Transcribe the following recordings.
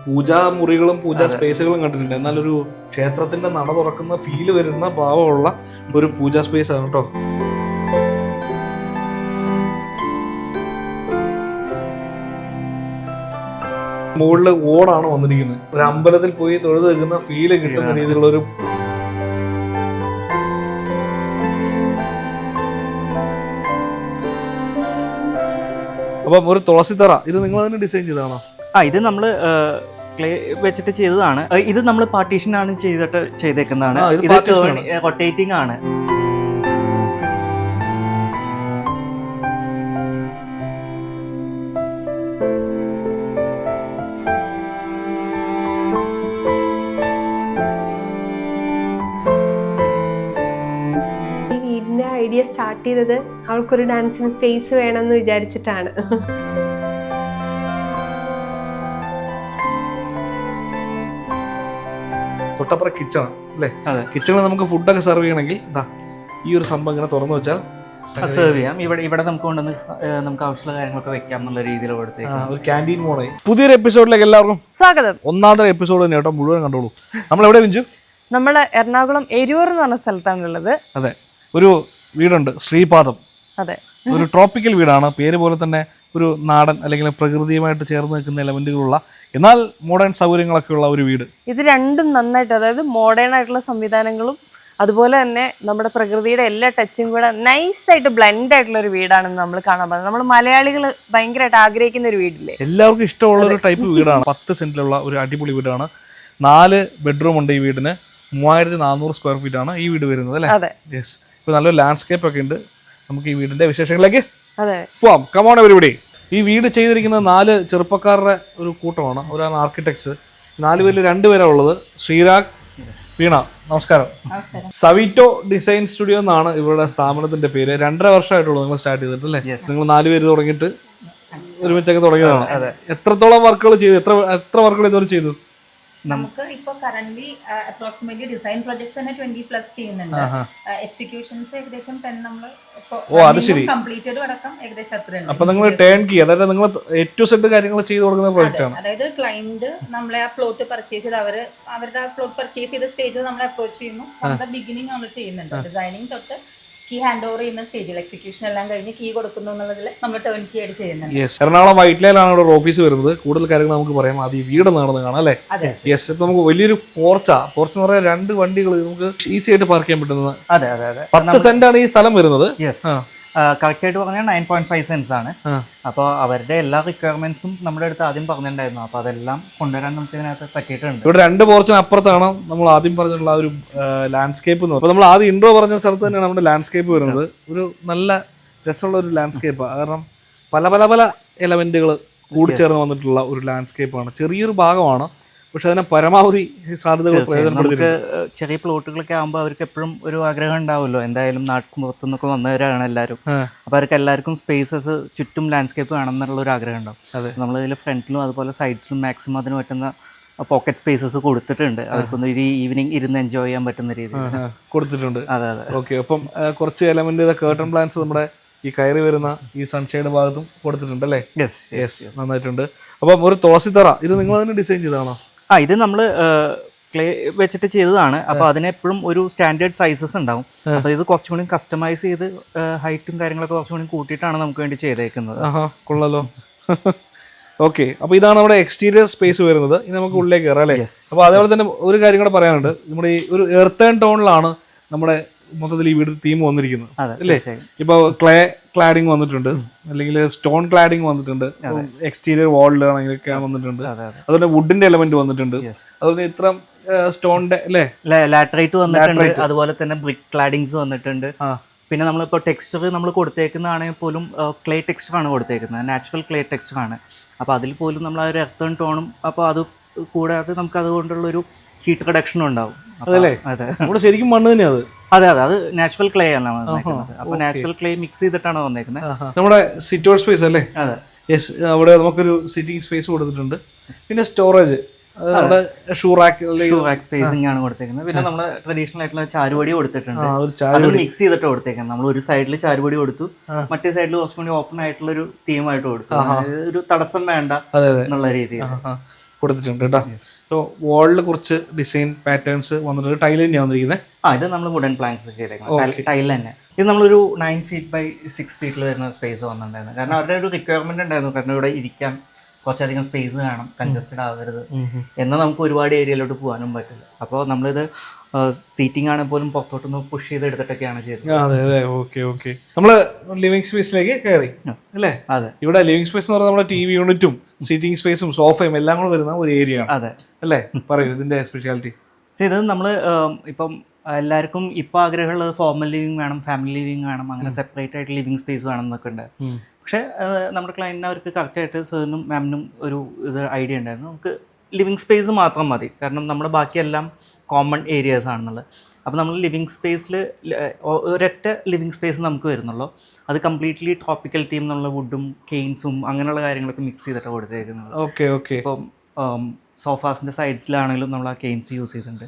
പൂജാ മുറികളും പൂജാ സ്പേസുകളും കണ്ടിട്ടുണ്ട്. എന്നാൽ ഒരു ക്ഷേത്രത്തിന്റെ നട തുറക്കുന്ന ഫീല് വരുന്ന ഭാവമുള്ള ഒരു പൂജാ സ്പേസ് ആണ് കേട്ടോ. മുകളില് ഓടാണ് വന്നിരിക്കുന്നത്. ഒരു അമ്പലത്തിൽ പോയി തൊഴുത് വെക്കുന്ന ഫീല് കിട്ടുന്ന രീതിയിലുള്ള ഒരു അപ്പം ഒരു തുളസിത്തറ ഇത് നിങ്ങൾ തന്നെ ഡിസൈൻ ചെയ്താണോ? ഇത് നമ്മൾ ക്ലേ വെച്ചിട്ട് ചെയ്തതാണ്. ഇത് നമ്മൾ പാർട്ടീഷനാണ് ചെയ്തേക്കുന്നതാണ്. ഇത് റൊട്ടേറ്റിംഗ് ആണ്. ഐഡിയ സ്റ്റാർട്ട് ചെയ്തത് അവൾക്കൊരു ഡാൻസിന് സ്പേസ് വേണമെന്ന് വിചാരിച്ചിട്ടാണ്. തൊട്ടപ്പുറം കിച്ചൺ അല്ലേ? കിച്ചണിൽ നമുക്ക് ഫുഡൊക്കെ സെർവ് ചെയ്യണമെങ്കിൽ ഈ ഒരു സംഭവം ഇങ്ങനെ തുറന്നു വെച്ചാൽ സെർവ് ചെയ്യാം. ഇവിടെ നമുക്ക് കൊണ്ടുവന്ന് നമുക്ക് ആവശ്യമുള്ള കാര്യങ്ങളൊക്കെ വെക്കാം എന്നുള്ള രീതിയിൽ ഒരു ക്യാൻറ്റീൻ മോഡൽ. പുതിയൊരു എപ്പിസോഡിലേക്ക് എല്ലാവർക്കും സ്വാഗതം. ഒന്നാമത്തെ എപ്പിസോഡ് തന്നെ കേട്ടോ, മുഴുവൻ കണ്ടോളൂ. നമ്മൾ എവിടെ വിഞ്ചു? നമ്മൾ എറണാകുളം എരൂർ എന്ന് പറഞ്ഞ സ്ഥലത്താണുള്ളത്. അതെ, ഒരു വീടുണ്ട് ശ്രീപാദം. അതെ, ഒരു ട്രോപ്പിക്കൽ വീടാണ്. പേര് പോലെ തന്നെ ഒരു നാടൻ അല്ലെങ്കിൽ പ്രകൃതിയുമായിട്ട് ചേർന്ന് നിൽക്കുന്ന എലമെന്റുകളുള്ള എന്നാൽ മോഡേൺ സൗകര്യങ്ങളൊക്കെ ഉള്ള ഒരു വീട്. ഇത് രണ്ടും നന്നായിട്ട്, അതായത് മോഡേൺ ആയിട്ടുള്ള സംവിധാനങ്ങളും അതുപോലെ തന്നെ നമ്മുടെ പ്രകൃതിയുടെ എല്ലാ ടച്ചും കൂടെ നൈസായിട്ട് ബ്ലെൻഡ് ആയിട്ടുള്ള ഒരു വീടാണെന്ന് നമ്മൾ കാണാൻ പറ്റുന്നത്. നമ്മൾ മലയാളികൾ ഭയങ്കരമായിട്ട് ആഗ്രഹിക്കുന്ന ഒരു വീടില്ലേ, എല്ലാവർക്കും ഇഷ്ടമുള്ള ഒരു ടൈപ്പ് വീടാണ്. 10 സെന്റിലുള്ള ഒരു അടിപൊളി വീടാണ്. 4 ബെഡ്റൂം ഉണ്ട് ഈ വീടിന്. 3400 സ്ക്വയർ ഫീറ്റ് ആണ് ഈ വീട് വരുന്നത് അല്ലേ? അതെ. യെസ്. ഇപ്പൊ നല്ലൊരു ലാൻഡ്സ്കേപ്പ് ഒക്കെ ഉണ്ട്. നമുക്ക് ഈ വീടിന്റെ വിശേഷങ്ങളിലേക്ക് അതെ പോവാം. Come on everybody. ഈ വീട് ചെയ്തിരിക്കുന്നത് 4 ചെറുപ്പക്കാരുടെ ഒരു കൂട്ടമാണ്. ഒരാണ് ആർക്കിടെക്ട്സ്. 4 പേരിൽ 2 പേരാണ് ഉള്ളത്. ശ്രീരാഗ്, വീണ. നമസ്കാരം. സവിറ്റോ ഡിസൈൻ സ്റ്റുഡിയോ എന്നാണ് ഇവരുടെ സ്ഥാപനത്തിന്റെ പേര്. 2.5 വർഷമായിട്ടുള്ളൂ നിങ്ങൾ സ്റ്റാർട്ട് ചെയ്തിട്ട് അല്ലേ? നിങ്ങൾ 4 പേര് തുടങ്ങിയിട്ട് ഒരുമിച്ചൊക്കെ തുടങ്ങിയതാണ്. എത്രത്തോളം വർക്കുകൾ ചെയ്തു? എത്ര വർക്കുകൾ ഇതുവരെ ചെയ്തു? നമുക്ക് ഇപ്പൊ കറന്റ് അപ്രോക്സിമേറ്റ്ലി ഡിസൈൻ പ്രൊജക്ട്സ് തന്നെ 20+ ചെയ്യുന്നുണ്ട്. എക്സിക്യൂഷൻസ് ഏകദേശം 10 നമ്മൾ കംപ്ലീറ്റഡ് അടക്കം ഏകദേശം അത്രയുണ്ട്. അപ്പൊ നിങ്ങൾ ടേൺ കീ, അതായത് നിങ്ങൾ ഏറ്റവും സെറ്റ് കാര്യങ്ങൾ ചെയ്ത് കൊടുക്കുന്ന പ്രോജക്റ്റ് ആണ്. അതായത് ക്ലയന്റ് നമ്മളെ ആ പ്ലോട്ട് പർച്ചേസ് ചെയ്ത് അവരുടെ ആ പ്ലോട്ട് പർച്ചേസ് ചെയ്ത സ്റ്റേജിൽ നമ്മളെ അപ്രോച്ച് ചെയ്യുന്നു. നമ്മുടെ ബിഗിനിങ് നമ്മൾ ചെയ്യുന്നുണ്ട്. ഡിസൈനിങ് തൊട്ട് കീ ഹാൻഡ് ഓവർ ചെയ്യുന്ന സ്റ്റേജിൽ എക്സിക്യൂഷൻ എല്ലാം കഴിഞ്ഞ് കീ കൊടുക്കുന്നു എന്നുള്ളതിൽ നമ്മൾ ടേൺ കീ ആയിട്ട് ചെയ്യുന്നുണ്ട്. യെസ്. എറണാകുളം വൈറ്റ്ലയിലാണ് ഇവിടെ ഓഫീസ് വരുന്നത്. കൂടുതൽ കാര്യങ്ങൾ നമുക്ക് പറയാം. അത് ഈ വീട് നടന്ന് കാണാം അല്ലേ? യെസ്. ഇപ്പൊ നമുക്ക് വലിയൊരു പോർച്ച് എന്ന് പറയാൻ 2 വണ്ടികൾ നമുക്ക് ഈസി ആയിട്ട് പാർക്ക് ചെയ്യാൻ പറ്റുന്നത്. അതെ അതെ അതെ. 10 സെന്റ് ആണ് ഈ സ്ഥലം വരുന്നത്. കറക്റ്റ് ആയിട്ട് പറഞ്ഞാൽ 9.5 സെന്റ്സ് ആണ്. അപ്പോൾ അവരുടെ എല്ലാ റിക്വയർമെന്റ്സും നമ്മുടെ അടുത്ത് ആദ്യം പറഞ്ഞിട്ടുണ്ടായിരുന്നു. അപ്പോൾ അതെല്ലാം കൊണ്ടുവരാൻ നമുക്ക് ഇതിനകത്ത് പറ്റിയിട്ടുണ്ട്. ഇവിടെ 2 പോർച്ചിന് അപ്പുറത്താണ് നമ്മൾ ആദ്യം പറഞ്ഞിട്ടുള്ള ഒരു ലാൻഡ്സ്കേപ്പ്. അപ്പോൾ നമ്മൾ ആദ്യം ഇൻട്രോ പറഞ്ഞ സ്ഥലത്ത് തന്നെയാണ് നമ്മുടെ ലാൻഡ്സ്കേപ്പ് വരുന്നത്. ഒരു നല്ല രസമുള്ള ഒരു ലാൻഡ്സ്കേപ്പാണ്. കാരണം പല പല പല എലമെന്റുകൾ കൂടിച്ചേർന്ന് വന്നിട്ടുള്ള ഒരു ലാൻഡ്സ്കേപ്പാണ്. ചെറിയൊരു ഭാഗമാണ്, പക്ഷെ അതിനെ പരമാവധി സാധ്യതകൾ നമുക്ക് ചെറിയ പ്ലോട്ടുകളൊക്കെ ആകുമ്പോൾ അവർക്ക് എപ്പോഴും ഒരു ആഗ്രഹം ഉണ്ടാവുമല്ലോ. എന്തായാലും നാട്ടുമ്പുറത്തുനിന്നൊക്കെ വന്നവരാണ് എല്ലാവരും. അപ്പോൾ അവർക്ക് എല്ലാവർക്കും സ്പേസസ് ചുറ്റും ലാൻഡ്സ്കേപ്പ് വേണം എന്നുള്ള ഒരു ആഗ്രഹം ഉണ്ടാവും. നമ്മളിതിൽ ഫ്രണ്ടിലും അതുപോലെ സൈഡ്സിലും മാക്സിമം അതിന് പറ്റുന്ന പോക്കറ്റ് സ്പേസസ് കൊടുത്തിട്ടുണ്ട്. അവർക്കൊന്ന് ഒരു ഈവനിങ് ഇരുന്ന് എൻജോയ് ചെയ്യാൻ പറ്റുന്ന രീതിയിൽ കൊടുത്തിട്ടുണ്ട്. അതെ അതെ. ഓക്കെ. അപ്പം കുറച്ച് എലമെന്റ് കേർട്ടൺ പ്ലാന്റ്സ് നമ്മുടെ ഈ കയറി വരുന്ന ഈ സൺഷൈഡ് ഭാഗത്തും കൊടുത്തിട്ടുണ്ട് അല്ലേ? യെസ് യെസ്, നന്നായിട്ടുണ്ട്. അപ്പം ഒരു തുളസിത്തറ ഇത് നിങ്ങൾ തന്നെ ഡിസൈൻ ചെയ്തതാണോ? ഇത് നമ്മൾ ക്ലേ വെച്ചിട്ട് ചെയ്തതാണ്. അപ്പോൾ അതിനെപ്പോഴും ഒരു സ്റ്റാൻഡേർഡ് സൈസസ് ഉണ്ടാവും. അപ്പോൾ ഇത് കുറച്ചും കൂടി കസ്റ്റമൈസ് ചെയ്ത് ഹൈറ്റും കാര്യങ്ങളൊക്കെ കുറച്ചും കൂടി കൂട്ടിയിട്ടാണ് നമുക്ക് വേണ്ടി ചെയ്തേക്കുന്നത്. കൊള്ളാലോ. ഓക്കെ. അപ്പോൾ ഇതാണ് നമ്മുടെ എക്സ്റ്റീരിയർ സ്പേസ് വരുന്നത്. ഇനി നമുക്ക് ഉള്ളിലേക്ക് കയറാം അല്ലേ? അപ്പോൾ അതേപോലെ തന്നെ ഒരു കാര്യം കൂടെ പറയാനുണ്ട്. നമ്മുടെ ഈ ഒരു എർത്ത് ആൻഡ് ടോണിലാണ് നമ്മുടെ മൊത്തത്തിൽ ഈ വീട് തീം വന്നിരിക്കുന്നത് അല്ലേ? ഇപ്പോൾ ക്ലേ ക്ലാഡിങ് വന്നിട്ടുണ്ട്, അല്ലെങ്കിൽ സ്റ്റോൺ ക്ലാഡിങ് വന്നിട്ടുണ്ട്, എക്സ്റ്റീരിയർ വാളിലാണെങ്കിലൊക്കെ വന്നിട്ടുണ്ട്. അതുപോലെ വുഡിന്റെ എലമെന്റ് വന്നിട്ടുണ്ട്. അതുപോലെ ഇത്ര സ്റ്റോണിന്റെ അല്ലേ ലാറ്ററൈറ്റ് വന്നിട്ടുണ്ട്. അതുപോലെ തന്നെ ബ്രിക്ക് ക്ലാഡിങ്സ് വന്നിട്ടുണ്ട്. പിന്നെ നമ്മളിപ്പോൾ ടെക്സ്ചർ നമ്മൾ കൊടുത്തേക്കുന്നതാണെങ്കിൽ പോലും ക്ലേ ടെക്സ്ചറാണ് കൊടുത്തേക്കുന്നത്. നാച്ചുറൽ ക്ലേ ടെക്സ്ചറാണ്. അപ്പോൾ അതിൽ പോലും നമ്മൾ ആ ഒരു എർത്ത് ആൻഡ് ടോണും, അപ്പോൾ അത് കൂടാതെ നമുക്ക് അതുകൊണ്ടുള്ളൊരു ഹീറ്റ് റിഡക്ഷനും ഉണ്ടാവും. അതല്ലേ? അതെ. നമ്മുടെ ശരിക്കും മണ്ണ് തന്നെയാണ് അത്. അതെ അതെ, അത് നാച്ചുറൽ ക്ലേ ആണ് വന്നേക്കുന്നത്. അപ്പോൾ നാച്ചുറൽ ക്ലേ മിക്സ് ചെയ്തിട്ടാണ് വന്നേക്കുന്നത്. നമ്മുടെ സിറ്റൗട്ട് സ്പേസ് അല്ലേ? അതെ. യെസ്. അവിടെ നമുക്കൊരു സിറ്റിംഗ് സ്പേസ് കൊടുത്തിട്ടുണ്ട്. പിന്നെ സ്റ്റോറേജ്, ഷൂ റാക്ക് സ്പേസിംഗ് ആണ് കൊടുത്തേക്കുന്നത്. പിന്നെ നമ്മൾ ട്രഡീഷണൽ ആയിട്ടുള്ള ചാരുപടി കൊടുത്തിട്ടുണ്ട്. അത് മിക്സ് ചെയ്തിട്ട് കൊടുത്തേക്കുന്നത്. നമ്മൾ ഒരു സൈഡിൽ ചാരുപടി കൊടുത്തു, മറ്റേ സൈഡിൽ കുറച്ചും കൂടി ഓപ്പൺ ആയിട്ടുള്ള ഒരു തീമായിട്ട് കൊടുത്തു. ഒരു തടസ്സം വേണ്ട എന്നുള്ള രീതിയിൽ കൊടുത്തിട്ടുണ്ട് കേട്ടോ. സോ വാളിൽ കുറച്ച് ഡിസൈൻ പാറ്റേൺസ് വന്നിട്ടുണ്ട്. ടൈൽ തന്നെയാണ് വന്നിരിക്കുന്നത്. ഇത് നമ്മൾ വുഡൻ പ്ലാങ്ക്സ് ചെയ്തേക്കുന്നത്, ടൈൽ തന്നെ. ഇത് നമ്മളൊരു 9 feet by 6 feet വരുന്ന സ്പേസ് വന്നിട്ടുണ്ടായിരുന്നു. കാരണം അവരുടെ ഒരു റിക്വയർമെന്റ് ഉണ്ടായിരുന്നു, കാരണം ഇവിടെ ഇരിക്കാൻ കുറച്ചധികം സ്പേസ് വേണം, കൺജസ്റ്റഡ് ആവരുത്, എന്നാൽ നമുക്ക് ഒരുപാട് ഏരിയയിലോട്ട് പോകാനും പറ്റില്ല. അപ്പോൾ നമ്മളിത് സീറ്റിംഗ് ആണെങ്കിൽ പോലും പുറത്തോട്ടൊന്ന് പുഷ് ചെയ്ത് എടുത്തിട്ടൊക്കെയാണ് ചെയ്തത്. അതെ അതെ, ഓക്കെ ഓക്കെ. നമ്മള് ലിവിംഗ് സ്പേസിലേക്ക് കയറി അല്ലേ? അതെ. ഇവിടെ ലിവിംഗ് സ്പേസ് എന്ന് പറഞ്ഞാൽ നമ്മുടെ TV യൂണിറ്റും സീറ്റിംഗ് സ്പേസും സോഫയും എല്ലാം കൂടെ വരുന്ന ഒരു ഏരിയ ആണ്. അതെ അല്ലേ? പറയൂ ഇതിന്റെ സ്പെഷ്യാലിറ്റി. ഇത് നമ്മൾ ഇപ്പം എല്ലാവർക്കും ഇപ്പോൾ ആഗ്രഹമുള്ളത് ഫോർമൽ ലിവിങ് വേണം, ഫാമിലി ലിവിങ് വേണം, അങ്ങനെ സെപ്പറേറ്റ് ആയിട്ട് ലിവിങ് സ്പേസ് വേണം എന്നൊക്കെ ഉണ്ട്. പക്ഷേ നമ്മുടെ ക്ലയൻറ്റിന് അവർക്ക് കറക്റ്റായിട്ട് സാറിനും മാമിനും ഒരു ഐഡിയ ഉണ്ടായിരുന്നു, നമുക്ക് ലിവിങ് സ്പേസ് മാത്രം മതി, കാരണം നമ്മുടെ ബാക്കിയെല്ലാം കോമൺ ഏരിയാസ് ആണെന്നുള്ളത്. അപ്പോൾ നമ്മൾ ലിവിങ് സ്പേസിൽ ഒരൊറ്റ ലിവിങ് സ്പേസ് നമുക്ക് വരുന്നുള്ളൂ. അത് കംപ്ലീറ്റ്ലി ട്രോപ്പിക്കൽ തീം എന്നുള്ള വുഡും കെയിൻസും അങ്ങനെയുള്ള കാര്യങ്ങളൊക്കെ മിക്സ് ചെയ്തിട്ട് കൊടുത്തേക്കുന്നത്. Okay okay. ഇപ്പം സോഫാസിൻ്റെ സൈഡ്സിലാണെങ്കിലും നമ്മൾ ആ കെയിൻസ് യൂസ് ചെയ്തിട്ടുണ്ട്.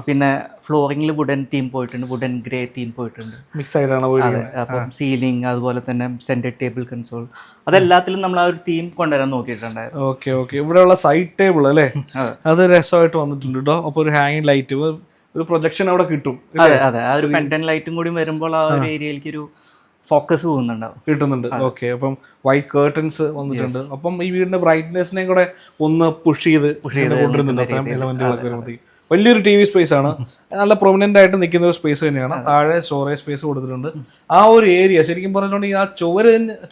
പിന്നെ ഫ്ലോറിങ്ങിൽ വുഡൻ തീം പോയിട്ടുണ്ട്, വുഡൻ ഗ്രേ തീം പോയിട്ടുണ്ട്, മിക്സ് ആയിട്ടാണ്. അതെ. അപ്പം സീലിംഗ് അതുപോലെ തന്നെ സെൻറ്റർ ടേബിൾ കൺസോൾ അതെല്ലാത്തിലും നമ്മൾ ആ ഒരു തീം കൊണ്ടുവരാൻ നോക്കിയിട്ടുണ്ടായിരുന്നു. Okay okay. ഇവിടെയുള്ള സൈഡ് ടേബിൾ അല്ലേ, അത് രസമായിട്ട് വന്നിട്ടുണ്ട് കേട്ടോ. അപ്പോൾ ഒരു ഹാങ്ങിങ് ലൈറ്റ്, ഒരു പ്രൊജക്ഷൻ അവിടെ കിട്ടും. അതെ അതെ, ആ ഒരു പെൻഡൻ ലൈറ്റും കൂടി വരുമ്പോൾ ആ ഒരു ഏരിയയിലേക്ക് ഒരു ഫോക്കസ് കിട്ടുന്നുണ്ട്. ഓക്കെ. അപ്പം വൈറ്റ് കേർട്ടൻസ് വന്നിട്ടുണ്ട്. അപ്പം ഈ വീടിന്റെ ബ്രൈറ്റ്നെസ്സിനെയും കൂടെ ഒന്ന് പുഷ് ചെയ്ത് കൊണ്ടുവരുന്നുണ്ട്. അത്തരം എലമെന്റുകളൊക്കെ വരുമ്പോഴത്തേക്ക് വലിയൊരു TV സ്പേസ് ആണ്, നല്ല പ്രൊമിനന്റ് ആയിട്ട് നിൽക്കുന്ന ഒരു സ്പേസ് തന്നെയാണ്. താഴെ സ്റ്റോറേജ് സ്പേസ് കൊടുത്തിട്ടുണ്ട്. ആ ഒരു ഏരിയ ശരിക്കും പറഞ്ഞിട്ടുണ്ടെങ്കിൽ ആ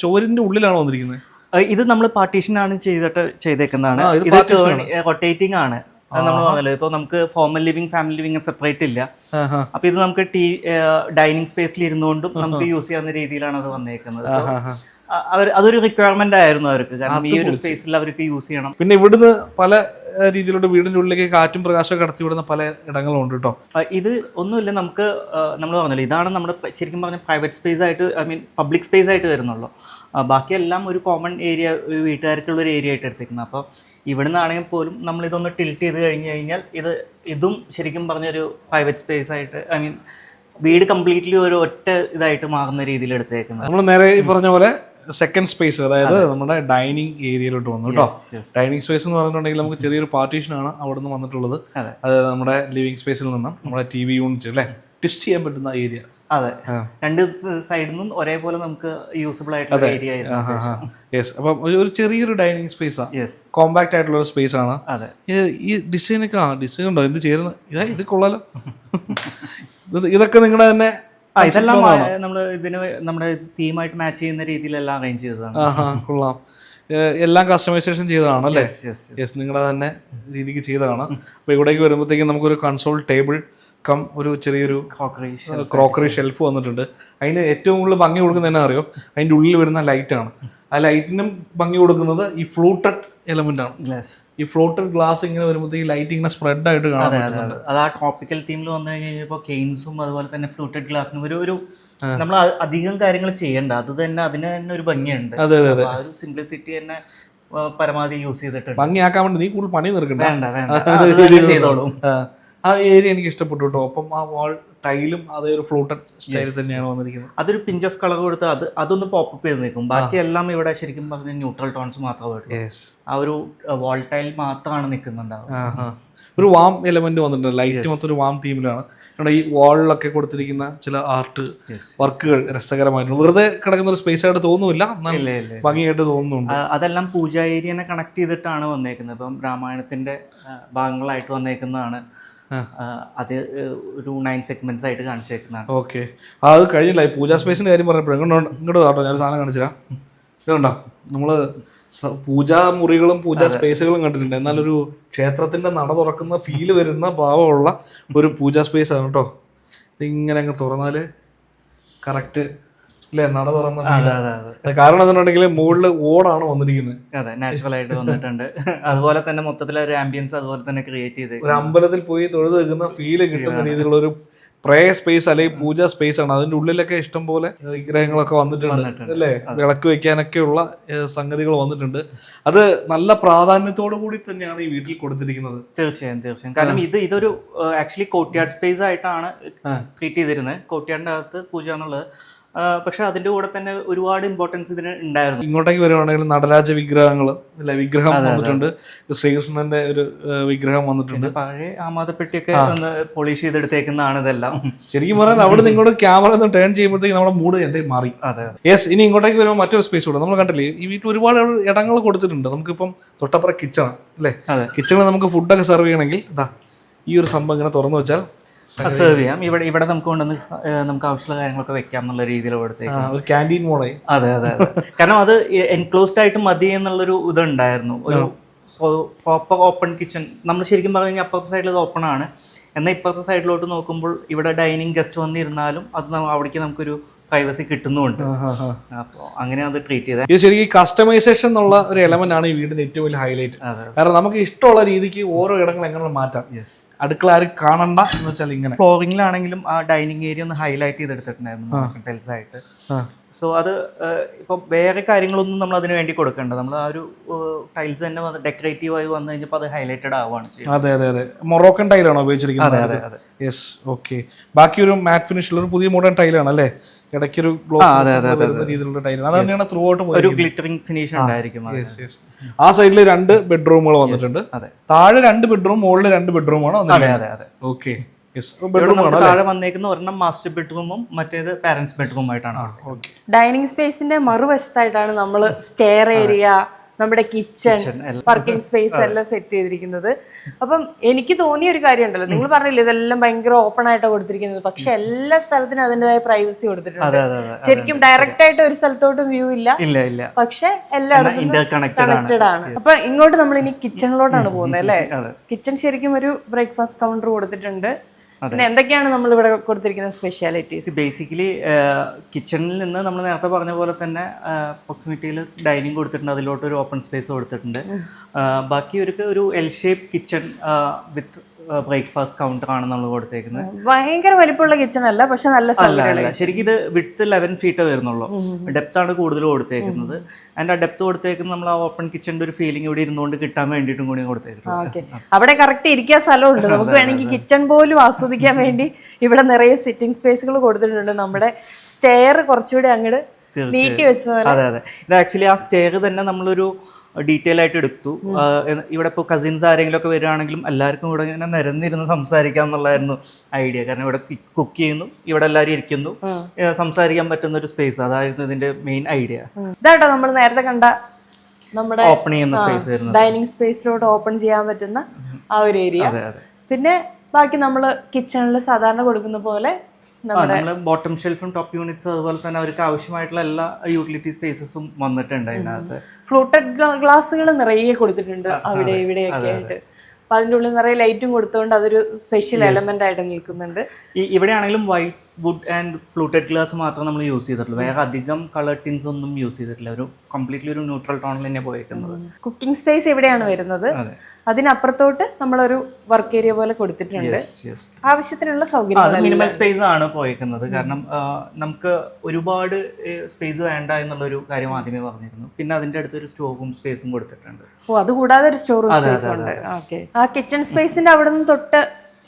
ചുവരിന്റെ ഉള്ളിലാണ് വന്നിരിക്കുന്നത്. ഇത് നമ്മൾ പാർട്ടീഷനാണ് ചെയ്തേക്കുന്നതാണ്. ഇത് റൊട്ടേറ്റിംഗ് ആണ്. നമ്മൾ പറഞ്ഞല്ലോ, ഇപ്പോൾ നമുക്ക് formal living family living separate ഇല്ല. അപ്പൊ ഇത് നമുക്ക് ഡൈനിങ് സ്പേസിൽ ഇരുന്നുകൊണ്ടും നമുക്ക് യൂസ് ചെയ്യാവുന്ന രീതിയിലാണ് അത് വന്നേക്കുന്നത്. അതൊരു റിക്വയർമെന്റ് ആയിരുന്നു അവർക്ക്, കാരണം ഈ ഒരു സ്പേസിൽ അവർക്ക് യൂസ് ചെയ്യണം. പിന്നെ ഇവിടുന്ന് പല രീതിയിലോട്ട് വീടിന്റെ ഉള്ളിലേക്ക് കാറ്റും പ്രകാശവും കടത്തി വിടുന്ന പല ഇടങ്ങളുണ്ട് കേട്ടോ. ഇത് ഒന്നുമില്ല, നമുക്ക് നമ്മൾ പറഞ്ഞല്ലോ, ഇതാണ് നമ്മുടെ ശരിക്കും പറഞ്ഞ പ്രൈവറ്റ് സ്പേസ് ആയിട്ട്, ഐ മീൻ പബ്ലിക് സ്പേസ് ആയിട്ട് വരുന്നുള്ളൂ. ബാക്കിയെല്ലാം ഒരു കോമൺ ഏരിയ, വീട്ടുകാർക്കുള്ള ഒരു ഏരിയ ആയിട്ട് എടുത്തിരിക്കുന്നത്. അപ്പോൾ ഇവിടെ നിന്നാണെങ്കിൽ പോലും നമ്മളിതൊന്ന് ടിൽറ്റ് ചെയ്ത് കഴിഞ്ഞ് കഴിഞ്ഞാൽ ഇതും ശരിക്കും പറഞ്ഞൊരു പ്രൈവറ്റ് സ്പേസ് ആയിട്ട്, ഐ മീൻ വീട് കംപ്ലീറ്റ്ലി ഒരു ഒറ്റ ഇതായിട്ട് മാറുന്ന രീതിയിൽ എടുത്തേക്കുന്നത്. നമ്മൾ നേരെ ഈ പറഞ്ഞ പോലെ സെക്കൻഡ് സ്പേസ്, അതായത് നമ്മുടെ ഡൈനിങ് ഏരിയയിലോട്ട് വന്നു കേട്ടോ. ഡൈനിങ് സ്പേസ് എന്ന് പറഞ്ഞിട്ടുണ്ടെങ്കിൽ നമുക്ക് ചെറിയൊരു പാർട്ടീഷനാണ് അവിടെ നിന്ന് വന്നിട്ടുള്ളത്. അതായത് നമ്മുടെ ലിവിംഗ് സ്പേസിൽ നിന്നും നമ്മുടെ TV യൂണിറ്റ് അല്ലേ, ട്വിസ്റ്റ് ചെയ്യാൻ പറ്റുന്ന ഏരിയ. അതെ, രണ്ട് സൈഡിൽ നിന്നും ഒരേപോലെ നമുക്ക് യൂസബിൾ ആയിട്ടുള്ള ഏരിയ ആയിരുന്നു. യെസ്. അപ്പം ഒരു ചെറിയൊരു ഡൈനിങ് സ്പേസാണ്, കോമ്പാക്ട് ആയിട്ടുള്ള ഒരു സ്പേസ് ആണ്. ഈ ഡിസൈനൊക്കെ ഡിസൈൻ ഉണ്ടോ, എന്ത് ചേരുന്നത്, ഇത് കൊള്ളാലോ. ഇതൊക്കെ നിങ്ങളുടെ തന്നെ ഇതെല്ലാം നമ്മൾ ഇതിന് നമ്മുടെ തീമായിട്ട് മാച്ച് ചെയ്യുന്ന രീതിയിലെല്ലാം അറേഞ്ച് ചെയ്തതാണ്. കൊള്ളാം. എല്ലാം കസ്റ്റമൈസേഷൻ ചെയ്തതാണ് അല്ലേ? യെസ്, നിങ്ങളുടെ തന്നെ രീതിക്ക് ചെയ്തതാണ്. അപ്പോൾ ഇവിടേക്ക് വരുമ്പോഴത്തേക്കും നമുക്കൊരു കൺസോൾ ടേബിൾ കം ഒരു ചെറിയൊരു ക്രോക്കറി ഷെൽഫ് വന്നിട്ടുണ്ട്. അതിന് ഏറ്റവും കൂടുതൽ ഭംഗി കൊടുക്കുന്നത് എന്നാ അറിയോ, അതിൻ്റെ ഉള്ളിൽ വരുന്ന ലൈറ്റാണ്. ആ ലൈറ്റിനും ഭംഗി കൊടുക്കുന്നത് ഈ ഫ്ലൂട്ടഡ് എലമെന്റ് ആണ്. ഈ ഫ്ലോട്ടഡ് ഗ്ലാസ് ഇങ്ങനെ വരുമ്പോഴത്തേക്ക് ലൈറ്റ് ഇങ്ങനെ സ്പ്രെഡ് ആയിട്ട് കാണാൻ. അത് ആ ട്രോപ്പിക്കൽ തീമിൽ വന്നു കഴിഞ്ഞപ്പോൾ കെയിൻസും അതുപോലെ തന്നെ ഫ്ലൂട്ടഡ് ഗ്ലാസിനും ഒരു നമ്മൾ അധികം കാര്യങ്ങൾ ചെയ്യണ്ട, അത് തന്നെ അതിന് തന്നെ ഒരു ഭംഗിയുണ്ട്. അതെ അതെ അതെ, ആ ഒരു സിംപ്ലിസിറ്റി തന്നെ പരമാവധി യൂസ് ചെയ്തിട്ടുണ്ട്. ഭംഗിയാക്കാൻ വേണ്ടി നീ കൂടുതൽ പണി നിർക്കണ്ട, ചെയ്തോളും. ആ ഏരിയ എനിക്ക് ഇഷ്ടപ്പെട്ടു കേട്ടോ. ഒപ്പം ആ വാൾ ടൈലും അതേ ഒരു ഫ്ലൂട്ടഡ് സ്റ്റൈൽ തന്നെയാണ് വന്നിരിക്കുന്നത്. അതൊരു പിഞ്ച് ഓഫ് കളർ കൊടുത്ത് അതൊന്ന് പോപ്പപ്പ് ചെയ്ത് നിൽക്കും. ബാക്കിയെല്ലാം ഇവിടെ ശരിക്കും പറഞ്ഞ ന്യൂട്രൽ ടോൺസ് മാത്രമേ, ആ ഒരു വാൾ ടൈൽ മാത്രമാണ് നിൽക്കുന്നുണ്ടാവുക. ഒരു വാം എലമെന്റ് വന്നിട്ടുണ്ട്, ലൈറ്റ് മൊത്തം ഒരു വാം തീമിലാണ്. ഈ വാളിലൊക്കെ കൊടുത്തിരിക്കുന്ന ചില ആർട്ട് വർക്കുകൾ രസകരമായിട്ടുണ്ട്. വെറുതെ കിടക്കുന്ന ഒരു സ്പേസ് ആയിട്ട് തോന്നുന്നില്ല, ഭംഗിയായിട്ട് തോന്നുന്നുണ്ട്. അതെല്ലാം പൂജ ഏരിയനെ കണക്ട് ചെയ്തിട്ടാണ് വന്നേക്കുന്നത്. ഇപ്പം രാമായണത്തിന്റെ ഭാഗങ്ങളായിട്ട് വന്നേക്കുന്നതാണ്. അത് ഒരു 9 സെഗ്മെന്റ്സ് ആയിട്ട് കാണിച്ചേക്കുന്നതാണ്. ഓക്കെ, അത് കഴിഞ്ഞില്ല. ഈ പൂജാ സ്പേസിന്റെ കാര്യം പറഞ്ഞപ്പോഴും ഇങ്ങോട്ട് കേട്ടോ, ഞാൻ സാധനം കാണിച്ചാ ഇതുണ്ടോ. നമ്മള് പൂജാ മുറികളും പൂജാ സ്പേസുകളും കണ്ടിട്ടുണ്ട്, എന്നാൽ ഒരു ക്ഷേത്രത്തിന്റെ നട തുറക്കുന്ന ഫീല് വരുന്ന ഭാവമുള്ള ഒരു പൂജാ സ്പേസ് ആണ് കേട്ടോ. ഇതിങ്ങനെ അങ്ങ് തുറന്നാല് കറക്റ്റ് അല്ലേ, നട തുറന്ന. കാരണം എന്നുണ്ടെങ്കിൽ മുകളിൽ ഓടാണ് വന്നിരിക്കുന്നത്. അതെ, നാച്ചുറൽ ആയിട്ട് വന്നിട്ടുണ്ട്. അതുപോലെ തന്നെ മൊത്തത്തിലെ ഒരു ആംബിയൻസ് അതുപോലെ തന്നെ ക്രിയേറ്റ് ചെയ്ത് ഒരു അമ്പലത്തിൽ പോയി തൊഴുത് വെക്കുന്ന ഫീല് കിട്ടുന്ന രീതിയിലുള്ള ഒരു പ്രേയർ സ്പേസ് അല്ലെങ്കിൽ പൂജാ സ്പേസ് ആണ്. അതിന്റെ ഉള്ളിലൊക്കെ ഇഷ്ടം പോലെ വിഗ്രഹങ്ങളൊക്കെ വന്നിട്ടുണ്ട് അല്ലേ, വിളക്ക് വെക്കാനൊക്കെയുള്ള സംഗതികൾ വന്നിട്ടുണ്ട്. അത് നല്ല പ്രാധാന്യത്തോടു കൂടി തന്നെയാണ് ഈ വീട്ടിൽ കൊടുത്തിരിക്കുന്നത്. തീർച്ചയായും. കാരണം ഇതൊരു ആക്ച്വലി കോർട്ട്യാർഡ് സ്പേസ് ആയിട്ടാണ് ട്രീറ്റ് ചെയ്തിരുന്നത്. കോർട്ട്യാർഡിന്റെ അകത്ത് പൂജ എന്നുള്ളത് പക്ഷെ അതിന്റെ കൂടെ തന്നെ ഒരുപാട് ഇമ്പോർട്ടൻസ് ഇതിന് ഉണ്ടായിരുന്നു. ഇങ്ങോട്ടേക്ക് വരുവാണെങ്കിൽ നടരാജ വിഗ്രഹങ്ങൾ അല്ലെ, വിഗ്രഹം വന്നിട്ടുണ്ട്, ശ്രീകൃഷ്ണന്റെ ഒരു വിഗ്രഹം വന്നിട്ടുണ്ട്. പഴയ ആമാതപ്പെട്ടിയൊക്കെ ഒന്ന് പോളിഷ് ചെയ്തെടുത്തേക്കുന്നതാണ് ഇതെല്ലാം. ശരിക്കും പറഞ്ഞാൽ അവിടെ നിങ്ങോട്ട് ക്യാമറ ഒന്ന് ടേൺ ചെയ്യുമ്പോഴത്തേക്ക് നമ്മുടെ മൂഡ് എന്റെ മാറി. അതെ. യെസ്, ഇനി ഇങ്ങോട്ടേക്ക് വരുമ്പോൾ മറ്റൊരു സ്പേസ് കൂടെ നമ്മൾ കണ്ടില്ലേ, ഈ വീട്ടിൽ ഒരുപാട് ഇടങ്ങൾ കൊടുത്തിട്ടുണ്ട്. നമുക്കിപ്പം തൊട്ടപ്പുറം കിച്ചൺ അല്ലേ, കിച്ചണിൽ നമുക്ക് ഫുഡൊക്കെ സെർവ് ചെയ്യണമെങ്കിൽ ഇതാ ഈ ഒരു സംഭവം ഇങ്ങനെ തുറന്നു വെച്ചാൽ സെർവ് ചെയ്യാം. ഇവിടെ നമുക്ക് കൊണ്ടുവന്ന് നമുക്ക് ആവശ്യമുള്ള കാര്യങ്ങളൊക്കെ വെക്കാം എന്നുള്ള രീതിയിൽ കൊടുത്തേക്ക് ഒരു ക്യാൻറ്റീൻ മോഡായി. അതെ. കാരണം അത് എൻക്ലോസ്ഡ് ആയിട്ട് മതി എന്നുള്ളൊരു ഇതുണ്ടായിരുന്നു. ഒരു പ്രോപ്പർ ഓപ്പൺ കിച്ചൺ. നമ്മൾ ശരിക്കും പറഞ്ഞു കഴിഞ്ഞാൽ അപ്പുറത്തെ സൈഡിൽ ഇത് ഓപ്പൺ ആണ്, എന്നാൽ ഇപ്പുറത്തെ സൈഡിലോട്ട് നോക്കുമ്പോൾ ഇവിടെ ഡൈനിങ് ഗസ്റ്റ് വന്നിരുന്നാലും അത് അവിടേക്ക് നമുക്കൊരു പ്രൈവസി കിട്ടുന്നുമുണ്ട്. അപ്പോൾ അങ്ങനെ അത് ട്രീറ്റ് ചെയ്തത്. ഇത് ശരിക്കും കസ്റ്റമൈസേഷൻ എന്നുള്ള ഒരു എലമെന്റ് ആണ് ഈ വീടിന്റെ ഏറ്റവും വലിയ ഹൈലൈറ്റ്. കാരണം നമുക്ക് ഇഷ്ടമുള്ള രീതിക്ക് ഓരോ ഇടങ്ങൾ എങ്ങനെ മാറ്റാം. അടുക്കള ആരും കാണണ്ട എന്ന് വെച്ചാൽ ഇങ്ങനെ ഫ്ലോറിംഗിലാണെങ്കിലും ആ ഡൈനിങ് ഏരിയ ഒന്ന് ഹൈലൈറ്റ് ചെയ്തെടുത്തിട്ടുണ്ടായിരുന്നു ടൈൽസ് ആയിട്ട്. സോ അത് ഇപ്പം വേറെ കാര്യങ്ങളൊന്നും നമ്മൾ അതിന് വേണ്ടി കൊടുക്കേണ്ട, നമ്മൾ ആ ഒരു ടൈൽസ് തന്നെ ഡെക്കറേറ്റീവ് ആയി വന്നു കഴിഞ്ഞപ്പോൾ അത് ഹൈലൈറ്റഡ് ആവുകയാണ് ചെയ്യുന്നത്. അതെ. മൊറോക്കൻ ടൈലാണോ ഉപയോഗിച്ചിരിക്കുന്നത്? അതെ. Yes, okay. ബാക്കി ഒരു മാറ്റ് ഫിനിഷിലുള്ള ഒരു പുതിയ മോഡേൺ ടൈലാണ് അല്ലേ, ഇടയ്ക്കൊരു രീതിയിലുള്ള ടൈലാണ്. അത് തന്നെയാണ് ത്രൂ ഔട്ട് ഒരു ഗ്ലിറ്ററിംഗ് ഫിനിഷ് ഉണ്ടായിരിക്കും. ആ സൈഡിൽ 2 ബെഡ്റൂമുകൾ വന്നിട്ടുണ്ട്. താഴെ 2 ബെഡ്റൂം, മുകളിൽ 2 ബെഡ്റൂമാണ്. അതെ. ഓക്കെ. താഴെ വന്നേക്കുന്ന ഒരെണ്ണം മാസ്റ്റർ ബെഡ്റൂമും മറ്റേത് പാരന്റ്സ് ബെഡ്റൂം ആയിട്ടാണ്. ഡൈനിങ് സ്പേസിന്റെ മറുവശത്തായിട്ടാണ് നമ്മൾ സ്റ്റെയർ ഏരിയ, നമ്മുടെ കിച്ചൺ, വർക്കിംഗ് സ്പേസ് എല്ലാം സെറ്റ് ചെയ്തിരിക്കുന്നത്. അപ്പം എനിക്ക് തോന്നിയ ഒരു കാര്യം ഉണ്ടല്ലോ, നിങ്ങൾ പറഞ്ഞില്ലേ ഇതെല്ലാം ഭയങ്കര ഓപ്പൺ ആയിട്ടാണ് കൊടുത്തിരിക്കുന്നത്, പക്ഷെ എല്ലാ സ്ഥലത്തിനും അതിൻ്റെതായ പ്രൈവസി കൊടുത്തിട്ടുണ്ട്. ശരിക്കും ഡയറക്റ്റ് ആയിട്ട് ഒരു സ്ഥലത്തോട്ടും വ്യൂ ഇല്ല, പക്ഷെ എല്ലായിടത്തും കണക്റ്റഡ് ആണ്. അപ്പൊ ഇങ്ങോട്ട് നമ്മൾ ഇനി കിച്ചണിലോട്ടാണ് പോകുന്നത് അല്ലേ. കിച്ചൺ ശരിക്കും ഒരു ബ്രേക്ക്ഫാസ്റ്റ് കൗണ്ടർ കൊടുത്തിട്ടുണ്ട്. പിന്നെ എന്തൊക്കെയാണ് നമ്മൾ ഇവിടെ കൊടുത്തിരിക്കുന്ന സ്പെഷ്യാലിറ്റീസ്? ബേസിക്കലി കിച്ചണിൽ നിന്ന് നമ്മൾ നേരത്തെ പറഞ്ഞ പോലെ തന്നെ പ്രോക്സിമിറ്റിയിൽ ഡൈനിങ് കൊടുത്തിട്ടുണ്ട്, അതിലോട്ട് ഒരു ഓപ്പൺ സ്പേസ് കൊടുത്തിട്ടുണ്ട്. ബാക്കി ഒരു എൽ ഷേപ്പ് കിച്ചൺ വിത്ത് ബ്രേക്ക്ഫാസ്റ്റ് കൗണ്ടർ ആണ് നമ്മൾ കൊടുത്തേക്കുന്നത്. ഭയങ്കര വലിപ്പമുള്ള കിച്ചൺ അല്ല, പക്ഷെ നല്ല ശരിക്കും ഇത് വിഡ്ത്ത് 11 ഫീറ്റ് വരുന്നുള്ളൂ. ഡെപ്ത് ആണ് കൂടുതൽ കൊടുത്തേക്കുന്നത്. ആൻഡ് ആ ഡെപ്ത് കൊടുത്തേക്കുന്നത് നമ്മൾ ആ ഓപ്പൺ കിച്ചണിന്റെ ഒരു ഫീലിംഗ് ഇവിടെ ഇരുന്നുകൊണ്ട് കിട്ടാൻ വേണ്ടിയിട്ടും കൂടി കൊടുത്തേക്കുന്നത്. അവിടെ കറക്റ്റ് ഇരിക്കാൻ സ്ഥലമുണ്ട്, നമുക്ക് വേണമെങ്കിൽ കിച്ചൺ പോലും ആസ്വദിക്കാൻ വേണ്ടി ഇവിടെ നിറയെ സിറ്റിംഗ് സ്പേസുകൾ കൊടുത്തിട്ടുണ്ട്. നമ്മുടെ സ്റ്റെയർ കുറച്ചുകൂടി അങ്ങോട്ട് നീട്ടി വെച്ചത്. അതെ. ഇത് ആക്ച്വലി ആ സ്റ്റെയർ തന്നെ നമ്മളൊരു ഡീറ്റെയിൽ ആയിട്ട് എടുത്തു. ഇവിടെ ഇപ്പോൾ കസിൻസ് ആരെങ്കിലും ഒക്കെ വരികയാണെങ്കിലും എല്ലാവർക്കും ഇവിടെ ഇങ്ങനെ നിരന്നിരുന്ന് സംസാരിക്കാം എന്നുള്ളതായിരുന്നു ഐഡിയ. കാരണം ഇവിടെ കുക്ക് ചെയ്യുന്നു, ഇവിടെ എല്ലാവരും ഇരിക്കുന്നു, സംസാരിക്കാൻ പറ്റുന്ന ഒരു സ്പേസ്, അതായിരുന്നു ഇതിന്റെ മെയിൻ ഐഡിയ. ഇതാട്ടോ നമ്മൾ നേരത്തെ കണ്ട നമ്മുടെ ഓപ്പൺ ചെയ്യുന്ന സ്പേസ് ആയിരുന്നു, ഡൈനിങ് സ്പേസിലോട്ട് ഓപ്പൺ ചെയ്യാൻ പറ്റുന്ന ആ ഒരു ഏരിയ. പിന്നെ ബാക്കി നമ്മൾ കിച്ചണിൽ സാധാരണ കൊടുക്കുന്ന പോലെ നമ്മള് ബോട്ടം ഷെൽഫും ടോപ്പ് യൂണിറ്റ്സും അതുപോലെ തന്നെ അവർക്ക് ആവശ്യമായിട്ടുള്ള എല്ലാ യൂട്ടിലിറ്റി സ്പേസസും വന്നിട്ടുണ്ട് അതിനകത്ത്. ഫ്ലൂട്ടഡ് ഗ്ലാസുകൾ നിറയെ കൊടുത്തിട്ടുണ്ട് അവിടെ ഇവിടെയൊക്കെ ആയിട്ട്. അപ്പൊ അതിൻ്റെ ഉള്ളിൽ നിറയെ ലൈറ്റും കൊടുത്തുകൊണ്ട് അതൊരു സ്പെഷ്യൽ എലമെന്റ് ആയിട്ട് നിൽക്കുന്നുണ്ട്. ഇവിടെയാണെങ്കിലും white wood and fluted glass മാത്രമേ നമ്മൾ യൂസ് ചെയ്തിട്ടുള്ളൂ. വേറെ അധികം കളർ ടിൻസ് ഒന്നും യൂസ് ചെയ്തിട്ടില്ല. ഒരു കംപ്ലീറ്റ്ലി ഒരു ന്യൂട്രൽ ടോണിൽ തന്നെ പോയിരിക്കുന്നത്. കുക്കിംഗ് സ്പേസ് എവിടെയാണ് വരുന്നത്, അതിനപ്പുറത്തോട്ട് നമ്മളൊരു വർക്ക് ഏരിയ പോലെ കൊടുത്തിട്ടുണ്ട്. ആവശ്യത്തിനുള്ള സൗകര്യം മിനിമൽ സ്പേസ് ആണ് പോയിരിക്കുന്നത്. കാരണം നമുക്ക് ഒരുപാട് സ്പേസ് വേണ്ട എന്നുള്ളൊരു കാര്യം ആദ്യമേ പറഞ്ഞിരുന്നു. പിന്നെ അതിന്റെ അടുത്തൊരു സ്റ്റോർ റൂം സ്പേസും കൊടുത്തിട്ടുണ്ട്. അതുകൂടാതെ ഒരു സ്റ്റോർ റൂം സ്പേസ് ഉണ്ട്. ഓക്കെ. ആ കിച്ചൺ സ്പേസിന്റെ അവിടെ നിന്ന് തൊട്ട്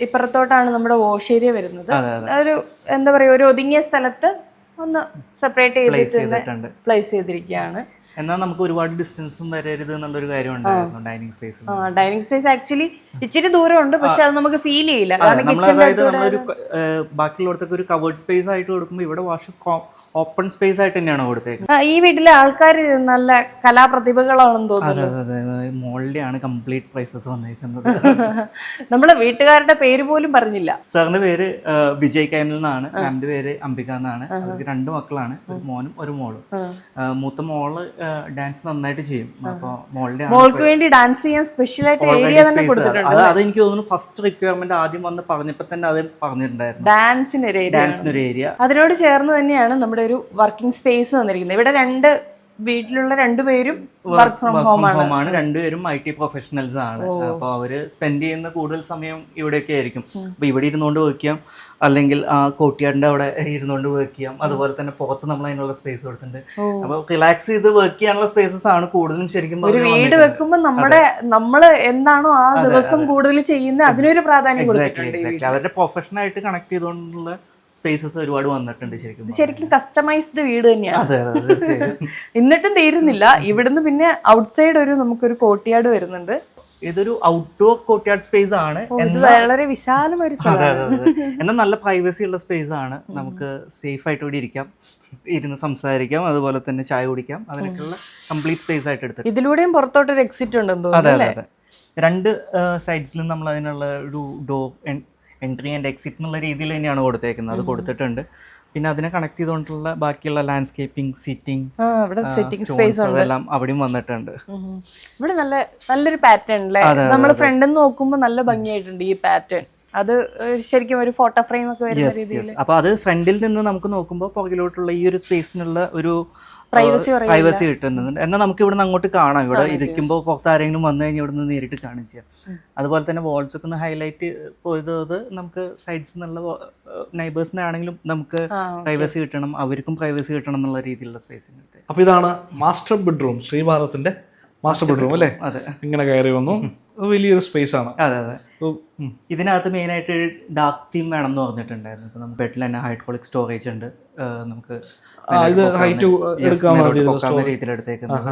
ഇപ്പുറത്തോട്ടാണ് നമ്മുടെ വാഷ് ഏരിയ വരുന്നത്. ഒരു എന്താ പറയുക, ഒരു ഒതുങ്ങിയ സ്ഥലത്ത് ഒന്ന് സെപ്പറേറ്റ് ചെയ്തിട്ടുണ്ട്, പ്ലേസ് ചെയ്തിരിക്കുകയാണ്. എന്നാൽ നമുക്ക് ഒരുപാട് ഡിസ്റ്റൻസും വരരുത് എന്നുള്ളൊരു കാര്യം ഉണ്ടായിരുന്നു dining space. Dining space actually ഇച്ചിരി ദൂരമുണ്ട്, പക്ഷെ അത് നമുക്ക് ഫീൽ ചെയ്യില്ല. നമ്മളൊരു ബാക്കിയുള്ളടത്തൊക്കെ ഒരു കവേർഡ് സ്പേസ് ആയിട്ട് കൊടുക്കുമ്പോൾ ഇവിടെ വാഷ് ഓപ്പൺ സ്പേസ് ആയിട്ട് തന്നെയാണ് കൊടുത്തേക്കുന്നത്. ഈ വീട്ടിലെ ആൾക്കാർ നല്ല കലാപ്രതിഭകളാണെന്ന് തോന്നുന്നു. അതെ. മോളുടെ ആണ് കംപ്ലീറ്റ് പ്രൈസസ് വന്നേക്കുന്നത്. നമ്മളെ വീട്ടുകാരുടെ പേര് പോലും പറഞ്ഞില്ല. സാറിന്റെ പേര് വിജയ് കൈനൽ എന്നാണ്, എന്റെ പേര് അംബിക എന്നാണ്. അവർക്ക് 2 മക്കളാണ്, ഒരു മോനും ഒരു മോളും. മൂത്ത മോള് ഡാൻസ് നന്നായിട്ട് ചെയ്യും. അപ്പൊ മോൾക്ക് വേണ്ടി ഡാൻസ് ചെയ്യാൻ സ്പെഷ്യൽ ആയിട്ട് ഏരിയ തന്നെ കൊടുത്തിട്ടുണ്ട്. അത് എനിക്ക് തോന്നുന്നു ഫസ്റ്റ് റിക്വയർമെന്റ് ആദ്യം വന്ന് പറഞ്ഞപ്പോ തന്നെ അത് പറഞ്ഞിട്ടുണ്ടായിരുന്നു, ഡാൻസിനൊരു ഏരിയ. അതിനോട് ചേർന്ന് തന്നെയാണ് നമ്മുടെ ഒരു വർക്കിംഗ് സ്പേസ് വന്നിരിക്കുന്നത്. ഇവിടെ വീട്ടിലുള്ള 2 പേരും വർക്ക് ഫ്രം ഹോം ആണ്. 2 പേരും IT പ്രൊഫഷണൽസ് ആണ്. അപ്പൊ അവര് സ്പെൻഡ് ചെയ്യുന്ന കൂടുതൽ സമയം ഇവിടെയൊക്കെ ആയിരിക്കും. അപ്പൊ ഇവിടെ ഇരുന്നുകൊണ്ട് വർക്ക് ചെയ്യാം, അല്ലെങ്കിൽ ആ കോട്ടിയാടിന്റെ അവിടെ ഇരുന്നുകൊണ്ട് വർക്ക് ചെയ്യാം. അതുപോലെ തന്നെ പുറത്ത് നമ്മൾ അതിനുള്ള സ്പേസ് കൊടുത്തിട്ടുണ്ട്. അപ്പൊ റിലാക്സ് ചെയ്ത് വർക്ക് ചെയ്യാനുള്ള സ്പേസസ് ആണ് കൂടുതലും. ശരിക്കും ഒരു വീട് വെക്കുമ്പോൾ നമ്മള് എന്താണോ ആ ദിവസം കൂടുതൽ ചെയ്യുന്നത് അതിനൊരു പ്രാധാന്യം കൊടുത്തിട്ടുണ്ട്. അവരുടെ പ്രൊഫഷനായിട്ട് കണക്ട് ചെയ്തുകൊണ്ടുള്ള സ്പേസസ് ഒരുപാട് വന്നിട്ടുണ്ട് ശരിക്കും. ശരിക്കും കസ്റ്റമൈസ്ഡ് വീട് തന്നെയാണ്. അതെ അതെ തീർച്ചയായും. എന്നിട്ടും തീരുന്നില്ല. ഇവിടുന്ന് പിന്നെ ഔട്ട്സൈഡ് നമുക്കൊരു കോർട്ട്യാർഡ് വരുന്നുണ്ട്. ഇതൊരു ഔട്ട്ഡോർ കോർട്ട്യാർഡ് സ്പേസ് ആണ്. ഇത് വളരെ വിശാലമായ ഒരു സ്ഥലമാണ്. എന്നാൽ നല്ല പ്രൈവസി ഉള്ള സ്പേസ് ആണ്. നമുക്ക് സേഫ് ആയിട്ട് ഇവിടെ ഇരിക്കാം, ഇരുന്ന് സംസാരിക്കാം, അതുപോലെ തന്നെ ചായ കുടിക്കാം. അതിനൊക്കെയുള്ള കംപ്ലീറ്റ് സ്പേസ് ആയിട്ട് എടുത്തിട്ട് ഇതിലൂടെയും പുറത്തോട്ടൊരു എക്സിറ്റ് ഉണ്ടെന്ന് അതെ തോന്നുന്നു. അതെ അതെ. രണ്ട് സൈഡ്സിലും നമ്മൾ അതിനുള്ള ഒരു ഡോർ എൻട്രി ആൻഡ് എക്സിറ്റ് എന്നുള്ള രീതിയിൽ തന്നെയാണ് കൊടുത്തേക്കുന്നത്. അത് കൊടുത്തിട്ടുണ്ട്. പിന്നെ അതിനെ കണക്ട് ചെയ്തുകൊണ്ടുള്ള ബാക്കിയുള്ള ലാൻഡ്സ്കേപ്പിംഗ്, സീറ്റിംഗ്, സിറ്റിംഗ് സ്പേസ് അതെല്ലാം അവിടെയും വന്നിട്ടുണ്ട്. ഇവിടെ നല്ലൊരു പാറ്റേൺ അല്ലേ? നമ്മൾ ഫ്രണ്ടിൽ നിന്ന് നോക്കുമ്പോൾ നല്ല ഭംഗിയായിട്ടുണ്ട് ഈ പാറ്റേൺ. അത് ശരിക്കും ഒരു ഫോട്ടോ ഫ്രെയിം ഒക്കെ വരുന്ന രീതിയിൽ. അപ്പൊ അത് ഫ്രണ്ടിൽ നിന്ന് നമുക്ക് നോക്കുമ്പോൾ പുറകിലോട്ടുള്ള ഈ ഒരു സ്പേസിനുള്ള ഒരു പ്രൈവസി കിട്ടുന്നുണ്ട്. എന്നാൽ നമുക്ക് ഇവിടെ നിന്ന് അങ്ങോട്ട് കാണാം. ഇവിടെ ഇരിക്കുമ്പോൾ പുറത്ത് ആരെങ്കിലും വന്നു കഴിഞ്ഞാൽ ഇവിടെ നിന്ന് നേരിട്ട് കാണുകയും ചെയ്യാം. അതുപോലെ തന്നെ വാൾസ് ഒക്കെ ഒന്ന് ഹൈലൈറ്റ് ചെയ്തത് നമുക്ക് സൈഡ്സിൽ നിന്നുള്ള നൈബേഴ്സിനെ ആണെങ്കിലും നമുക്ക് പ്രൈവസി കിട്ടണം, അവർക്കും പ്രൈവസി കിട്ടണം എന്നുള്ള രീതിയിലുള്ള സ്പേസിന്. അപ്പൊ ഇതാണ് മാസ്റ്റർ ബെഡ്റൂം, ശ്രീഭാരത്തിന്റെ മാസ്റ്റർ ബെഡ്റൂം അല്ലേ? അതെ. ഇങ്ങനെ കയറി വന്നു, വലിയൊരു സ്പേസ് ആണ്. അതെ അതെ. ഇതിനകത്ത് മെയിനായിട്ട് ഡാർക്ക് തീം വേണം എന്ന് പറഞ്ഞിട്ടുണ്ടായിരുന്നു. ഇപ്പൊ നമുക്ക് ബെഡിൽ തന്നെ ഹൈഡ്രോളിക് സ്റ്റോറേജ് ഉണ്ട്. നമുക്ക് ഇത് ഹൈറ്റ് എടുക്കാവുന്ന രീതിയിൽ എടുത്തേക്കുന്നത്.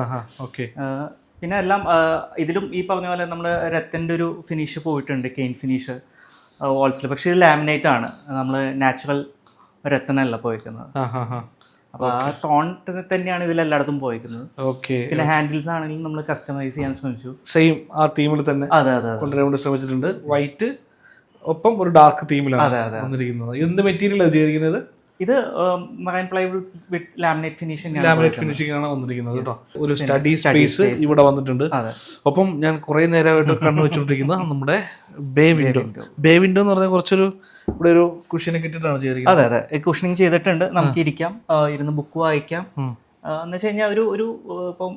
പിന്നെ എല്ലാം ഇതിലും ഈ പറഞ്ഞ പോലെ നമ്മൾ രത്തൻ്റെ ഒരു ഫിനിഷ് പോയിട്ടുണ്ട്, കെയിൻ ഫിനിഷ് വാൾസിൽ. പക്ഷെ ഇത് ലാമിനേറ്റ് ആണ്, നമ്മൾ നാച്ചുറൽ രത്തനല്ല പോയിരിക്കുന്നത്. അപ്പൊ ആ ടോൺ തന്നെയാണ് ഇതിൽ എല്ലായിടത്തും പോയിരിക്കുന്നത്. ഓക്കെ. പിന്നെ ഹാൻഡിൽസ് ആണെങ്കിലും നമ്മൾ കസ്റ്റമൈസ് ചെയ്യാൻ ശ്രമിച്ചു. സെയിം ആ തീമിൽ തന്നെ കൊണ്ടുവരാൻ വേണ്ടി ശ്രമിച്ചിട്ടുണ്ട്. വൈറ്റ് ഒപ്പം ഒരു ഡാർക്ക് തീമിലാണ് വന്നിരിക്കുന്നത്. എന്ത് മെറ്റീരിയലാണ് ചെയ്തിരിക്കുന്നത്? ഇത് മറൈൻ പ്ലൈവുഡ് വിത്ത് ലാമിനേറ്റ് ഫിനിഷിംഗ്. ലാമിനേറ്റ് ഫിനിഷിംഗ് ആണ് വന്നിരിക്കുന്നത് കേട്ടോ. ഒരു സ്റ്റഡി സ്പേസ് ഇവിടെ വന്നിട്ടുണ്ട്. ഒപ്പം ഞാൻ കുറെ നേരമായിട്ട് കണ്ണു വെച്ചുകൊണ്ടിരിക്കുന്നത് നമ്മുടെ ബേ വിൻഡോ. ബേ വിൻഡോ എന്ന് പറഞ്ഞാൽ കുറച്ചൊരു ഇവിടെ ഒരു കുഷ്യനൊക്കെ ഇട്ടിട്ടാണ് ചെയ്തിരിക്കുന്നത്. അതെ അതെ, കുഷനിങ് ചെയ്തിട്ടുണ്ട്. നമുക്ക് ഇരിക്കാം, ഇരുന്ന് ബുക്ക് വായിക്കാം. എന്ന് വെച്ച് കഴിഞ്ഞാൽ ഒരു ഇപ്പം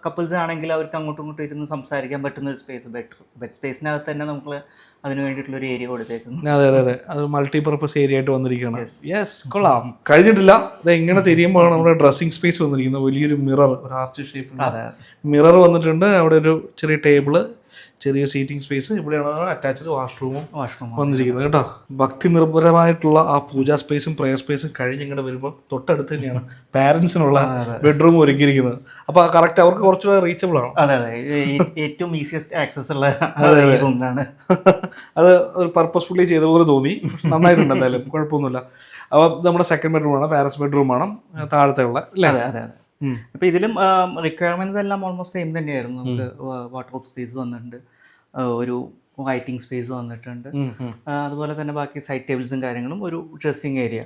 കപ്പിൾസ് ആണെങ്കിൽ അവർക്ക് അങ്ങോട്ടും ഇങ്ങോട്ടും ഇരുന്ന് സംസാരിക്കാൻ പറ്റുന്ന ഒരു സ്പേസ്. ബെഡ് സ്പേസിനകത്ത് തന്നെ നമ്മൾ അതിന് വേണ്ടിയിട്ടുള്ള ഒരു ഏരിയ കൊടുത്തേക്കുന്നു. അതെ അതെ അതെ, അത് മൾട്ടിപർപ്പസ് ഏരിയ ആയിട്ട് വന്നിരിക്കുകയാണ്. യെസ്, കൊള്ളാം. കഴിഞ്ഞിട്ടില്ല, അത് എങ്ങനെ തിരിയുമ്പോഴാണ് നമ്മുടെ ഡ്രസ്സിംഗ് സ്പേസ് വന്നിരിക്കുന്നത്. വലിയൊരു മിറർ, ഒരു ആർച്ച് ഷേപ്പ് മിറർ വന്നിട്ടുണ്ട്. അവിടെ ഒരു ചെറിയ ടേബിള്, ചെറിയ സീറ്റിംഗ് സ്പേസ്. ഇവിടെയാണ് അറ്റാച്ച്ഡ് വാഷ്റൂമും വന്നിരിക്കുന്നത് കേട്ടോ. ഭക്തി നിർഭരമായിട്ടുള്ള ആ പൂജാ സ്പേസും പ്രയർ സ്പേസും കഴിഞ്ഞ് ഇങ്ങോട്ട് വരുമ്പോൾ തൊട്ടടുത്ത് തന്നെയാണ് പാരന്റ്സിനുള്ള ബെഡ്റൂം ഒരുക്കിയിരിക്കുന്നത്. അപ്പൊ കറക്റ്റ് അവർക്ക് കുറച്ചുകൂടെ റീച്ചബിൾ ആണ്. അതെ അതെ, ഏറ്റവും ഈസിയസ്റ്റ് ആക്സസ് ഉള്ള റൂമാണ്. അത് ഒരു പർപ്പസ്ഫുള്ളി ചെയ്ത പോലെ തോന്നി. നന്നായിട്ടുണ്ട്, എന്തായാലും കുഴപ്പമൊന്നുമില്ല. അപ്പോൾ നമ്മുടെ സെക്കൻഡ് ബെഡ്റൂമാണ്, പാരൻസ് ബെഡ്റൂമാണ് താഴത്തെ ഉള്ള അല്ലേ? അതെ അതെ. അപ്പൊ ഇതിലും റിക്വയർമെന്റ്സ് എല്ലാം ഓൾമോസ്റ്റ് സെയിം തന്നെയായിരുന്നു. നമുക്ക് വാർഡ്രോബ് സ്പേസ് വന്നിട്ടുണ്ട്, ഒരു റൈറ്റിംഗ് സ്പേസ് വന്നിട്ടുണ്ട്. അതുപോലെ തന്നെ ബാക്കി സൈഡ് ടേബിൾസും കാര്യങ്ങളും, ഒരു ഡ്രസ്സിംഗ് ഏരിയ.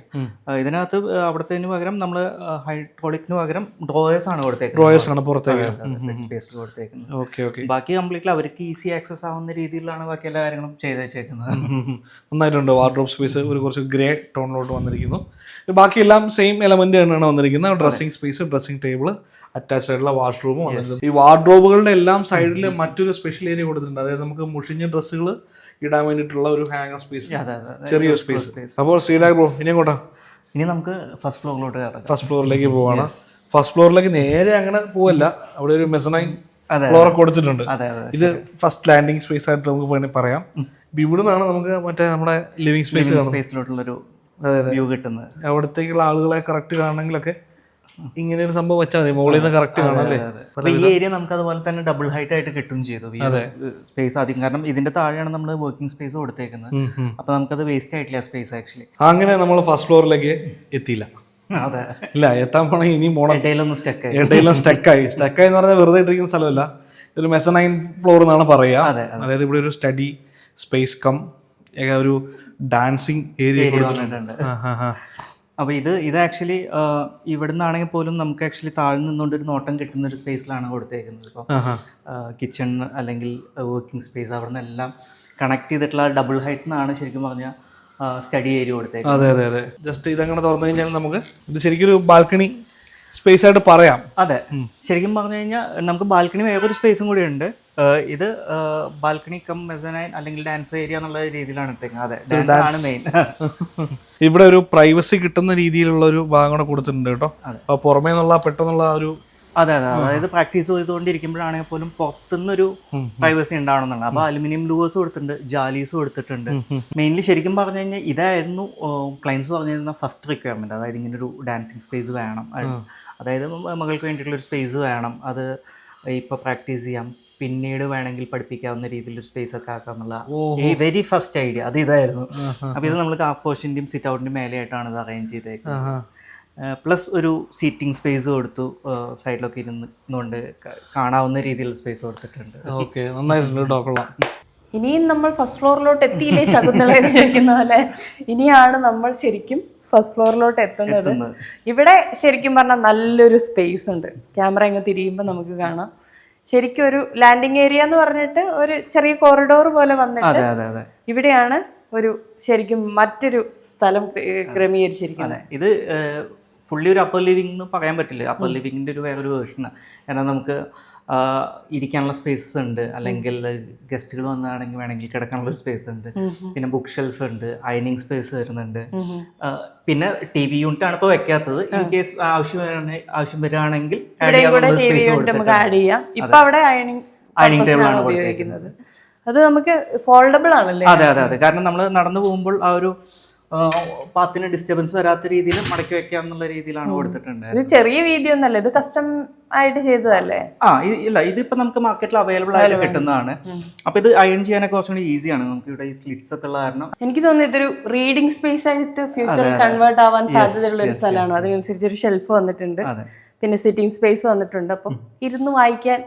ഇതിനകത്ത് അവിടത്തേന് പകരം നമ്മൾ ഹൈഡ്രോളിക്കിന് പകരം ഡ്രോയേഴ്സ് ആണ് കൊടുത്തേക്കുന്നത്, സ്പേസിൽ കൊടുത്തേക്കുന്നത്. ബാക്കി കംപ്ലീറ്റ്ലി അവർക്ക് ഈസി ആക്സസ് ആവുന്ന രീതിയിലാണ് ബാക്കി എല്ലാ കാര്യങ്ങളും ചെയ്ത് വെച്ചേക്കുന്നത്. നന്നായിട്ടുണ്ട്. വാർഡ്രോബ് സ്പേസ് ഒരു കുറച്ച് ഗ്രേ ടോണിലോട്ട് വന്നിരിക്കുന്നു. ബാക്കിയെല്ലാം സെയിം എലമെന്റ് തന്നെയാണ് വന്നിരിക്കുന്നത്. Dressing space, dressing table, attached ആയിട്ടുള്ള വാഷ്റൂമും വന്നിട്ടുണ്ട്. ഈ വാർഡ്രോബുകളുടെ എല്ലാം സൈഡിൽ മറ്റൊരു സ്പെഷ്യൽ ഏരിയ കൊടുത്തിട്ടുണ്ട്. അതായത് നമുക്ക് മുഷിഞ്ഞ ഡ്രസ്സുകൾ ഇടാൻ വേണ്ടിയിട്ടുള്ള ഒരു ഹാങ്ങർ സ്പേസ്, ചെറിയൊരു സ്പേസ്. അപ്പോൾ ശ്രീരാഗ് ബ്രോ, ഇനി എങ്ങോട്ടാ? ഇനി നമുക്ക് ഫസ്റ്റ് ഫ്ലോറിലോട്ട് കയറാം. ഫസ്റ്റ് ഫ്ലോറിലേക്ക് പോവാണ്. ഫസ്റ്റ് ഫ്ലോറിലേക്ക് നേരെ അങ്ങനെ പോവല്ല, അവിടെ ഒരു മെസനൈൻ ഫ്ലോർ കൊടുത്തിട്ടുണ്ട്. ഇത് ഫസ്റ്റ് ലാൻഡിങ് സ്പേസ് ആയിട്ട് നമുക്ക് വേണമെങ്കിൽ പറയാം. ഇവിടെ നിന്നാണ് നമുക്ക് മറ്റേ നമ്മുടെ ലിവിംഗ് സ്പേസിലോട്ടുള്ളൊരു വ്യൂ കിട്ടുന്നത്. അവിടത്തേക്കുള്ള ആളുകളെ കറക്റ്റ് കാണണമെങ്കിലൊക്കെ ഇങ്ങനെ ഒരു സംഭവം വെച്ചാൽ മതി, മുകളിൽ നിന്ന് കറക്റ്റ് കാണാം അല്ലേ? ഈ ഏരിയ നമുക്ക് അതുപോലെ തന്നെ ഡബിൾ ഹൈറ്റ് ആയിട്ട് കിട്ടും ചെയ്തു സ്പേസ് അധികം. കാരണം ഇതിന്റെ താഴെയാണ് നമ്മൾ വർക്കിംഗ് സ്പേസ് കൊടുത്തേക്കുന്നത്. അപ്പൊ നമുക്കത് വേസ്റ്റ് ആയിട്ടില്ല സ്പേസ് ആക്ച്വലി. അങ്ങനെ നമ്മൾ ഫസ്റ്റ് ഫ്ലോറിലേക്ക് എത്തിയില്ല. അതെ, ഇല്ല, എത്താൻ പോണെങ്കിൽ ഇനി ഇടയിലൊന്നും സ്റ്റക്കായി എന്ന് പറഞ്ഞാൽ വെറുതെ ഇട്ടിരിക്കുന്ന സ്ഥലമല്ല. ഇതൊരു മെസനൈൻ ഫ്ലോർ എന്നാണ് പറയുക. അതായത് ഇവിടെ ഒരു സ്റ്റഡി സ്പേസ് കം ഒരു ഡാൻസിങ് ഏരിയ കൊടുത്തിട്ടുണ്ട്. അപ്പോൾ ഇത് ആക്ച്വലി ഇവിടെ നിന്നാണെങ്കിൽ പോലും നമുക്ക് ആക്ച്വലി താഴ്ന്നു നിന്നുകൊണ്ട് ഒരു നോട്ടം കിട്ടുന്ന ഒരു സ്പേസിലാണ് കൊടുത്തേക്കുന്നത്. ഇപ്പോൾ കിച്ചൺ അല്ലെങ്കിൽ വർക്കിംഗ് സ്പേസ് അവിടെ നിന്നെല്ലാം കണക്ട് ചെയ്തിട്ടുള്ള ഡബിൾ ഹൈറ്റ് എന്നാണ് ശരിക്കും പറഞ്ഞാൽ സ്റ്റഡി ഏരിയ കൊടുത്തേക്കുന്നത്. അതെ അതെ അതെ, ജസ്റ്റ് ഇതങ്ങനെ തുറന്നു കഴിഞ്ഞാൽ നമുക്ക് ഇത് ശരിക്കും ഒരു ബാൽക്കണി സ്പേസ് ആയിട്ട് പറയാം. അതെ, ശരിക്കും പറഞ്ഞു കഴിഞ്ഞാൽ നമുക്ക് ബാൽക്കണി വേറൊരു സ്പേസും കൂടി ഉണ്ട്. ഇത് ബാൽക്കണി കം മെസനൈൻ അല്ലെങ്കിൽ ഡാൻസ് ഏരിയ എന്നുള്ള രീതിയിലാണ് എടുത്തേക്കുന്നത്. അതെ, ഡാൻസ് ആണ് മെയിൻ. ഇവിടെ ഒരു പ്രൈവസി കിട്ടുന്ന രീതിയിലുള്ള ഒരു ഭാഗം കൂടെ കൊടുത്തിട്ടുണ്ട് കേട്ടോ. അപ്പോൾ പുറമേ നിന്നുള്ള പെട്ടെന്നുള്ള ഒരു അതെ അതെ, അതായത് പ്രാക്ടീസ് ചെയ്തുകൊണ്ടിരിക്കുമ്പോഴാണെങ്കിൽ പോലും പുറത്തുനിന്നൊരു പ്രൈവസി ഉണ്ടാവണമെന്നാണ്. അപ്പോൾ അലുമിനിയം ലൂവേഴ്സ് കൊടുത്തിട്ടുണ്ട്, ജാലീസ് കൊടുത്തിട്ടുണ്ട്. മെയിൻലി ശരിക്കും പറഞ്ഞു കഴിഞ്ഞാൽ ഇതായിരുന്നു ക്ലയൻസ് പറഞ്ഞിരുന്ന ഫസ്റ്റ് റിക്വയർമെൻറ്റ്. അതായത് ഇങ്ങനൊരു ഡാൻസിങ് സ്പേസ് വേണം, അതായത് മകൾക്ക് വേണ്ടിയിട്ടുള്ളൊരു സ്പേസ് വേണം, അത് ഇപ്പോൾ പ്രാക്ടീസ് ചെയ്യാം, പിന്നീട് വേണമെങ്കിൽ പഠിപ്പിക്കാവുന്ന രീതിയിലൊരു സ്പേസ് ഒക്കെ ആക്കാം എന്നുള്ള ഈ വെരി ഫസ്റ്റ് ഐഡിയ അത് ഇതായിരുന്നു. അപ്പോൾ ഇത് നമ്മൾ കാർ പോർഷൻ്റെയും സിറ്റ് ഔട്ടിൻ്റെയും മേലെയായിട്ടാണ് ഇത് അറേഞ്ച് ചെയ്തേക്കുന്നത്. പ്ലസ് ഒരു സീറ്റിംഗ് സ്പേസ് കൊടുത്തു, സൈഡിലൊക്കെ ഇരുന്നുകൊണ്ട് കാണാവുന്ന രീതിയിലുള്ള സ്പേസ് കൊടുത്തിട്ടുണ്ട്. ഓക്കെ, നന്നായിട്ടുണ്ട് കേട്ടോ, കൊള്ളാം. ഇനിയും നമ്മൾ ഫസ്റ്റ് ഫ്ലോറിലോട്ട് എത്തിയില്ലേ ശകുന്തളയുടെ ചോദിക്കുന്ന പോലെ, ഇനിയാണ് നമ്മൾ ശരിക്കും ഫസ്റ്റ് ഫ്ലോറിലോട്ട് എത്തുന്നത്. ഇവിടെ ശരിക്കും പറഞ്ഞാൽ നല്ലൊരു സ്പേസ് ഉണ്ട്. ക്യാമറ ഇങ്ങ് തിരിയുമ്പോൾ നമുക്ക് കാണാം ശരിക്കും ഒരു ലാൻഡിങ് ഏരിയ എന്ന് പറഞ്ഞിട്ട് ഒരു ചെറിയ കോറിഡോർ പോലെ വന്നിട്ട് ഇവിടെയാണ് ഒരു ശരിക്കും മറ്റൊരു സ്ഥലം ക്രമീകരിച്ചിരിക്കുന്നത്. ഇത് ഫുള്ളി ഒരു അപ്പർ ലിവിംഗ് എന്ന് പറയാൻ പറ്റില്ല. അപ്പർ ലിവിങ്ങിൻ്റെ ഒരു വേറൊരു വേർഷനാണ്. കാരണം നമുക്ക് ഇരിക്കാനുള്ള സ്പേസ് ഉണ്ട്, അല്ലെങ്കിൽ ഗസ്റ്റുകൾ വന്നാണെങ്കിൽ വേണമെങ്കിൽ കിടക്കാനുള്ള ഒരു സ്പേസ് ഉണ്ട്, പിന്നെ ബുക്ക് ഷെൽഫ് ഉണ്ട്, അയണിങ് സ്പേസ് വരുന്നുണ്ട്, പിന്നെ ടി വി യൂണിറ്റ് ആണ് ഇപ്പോൾ വെക്കാത്തത്. ഇൻ കേസ് ആവശ്യം വരികയാണെങ്കിൽ ആഡ് ചെയ്യാം. ഇപ്പൊ അവിടെ അയണിങ് ടേബിൾ ആണ് ഉപയോഗിക്കുന്നത്. അത് നമുക്ക് ഫോൾഡബിൾ ആണല്ലേ? അതെ അതെ അതെ, കാരണം നമ്മൾ നടന്നു പോകുമ്പോൾ ആ ഒരു പാത്തിന് ഡിസ്റ്റർബൻസ് വരാത്ത രീതിയിൽ മടക്കി വെക്കാം എന്നുള്ള രീതിയിലാണ് കൊടുത്തിട്ടുണ്ട്. ഇത് ചെറിയ വീഡിയോ ഒന്നല്ല, ഇത് കസ്റ്റം ആയിട്ട് ചെയ്തതല്ലേ? ഇല്ല, ഇതിപ്പോ നമുക്ക് മാർക്കറ്റിൽ അവൈലബിൾ ആയിട്ട് കിട്ടുന്നതാണ്. അപ്പൊ ഇത് അയൺ ചെയ്യാനൊക്കെ കുറച്ചുകൂടി ഈസിയാണ്. നമുക്ക് ഇവിടെ ഈ സ്ലിറ്റ്സ് ഒക്കെ ഉള്ള കാരണം എനിക്ക് തോന്നുന്നു ഇതൊരു റീഡിംഗ് സ്പേസ് ആയിട്ട് ഫ്യൂച്ചറിൽ കൺവേർട്ട് ആവാൻ സാധ്യതയുള്ള ഒരു സ്ഥലമാണ്. അതിനനുസരിച്ച് ഒരു ഷെൽഫ് വന്നിട്ടുണ്ട്, പിന്നെ സിറ്റിംഗ് സ്പേസ് വന്നിട്ടുണ്ട്. അപ്പം ഇരുന്ന് വായിക്കാൻ,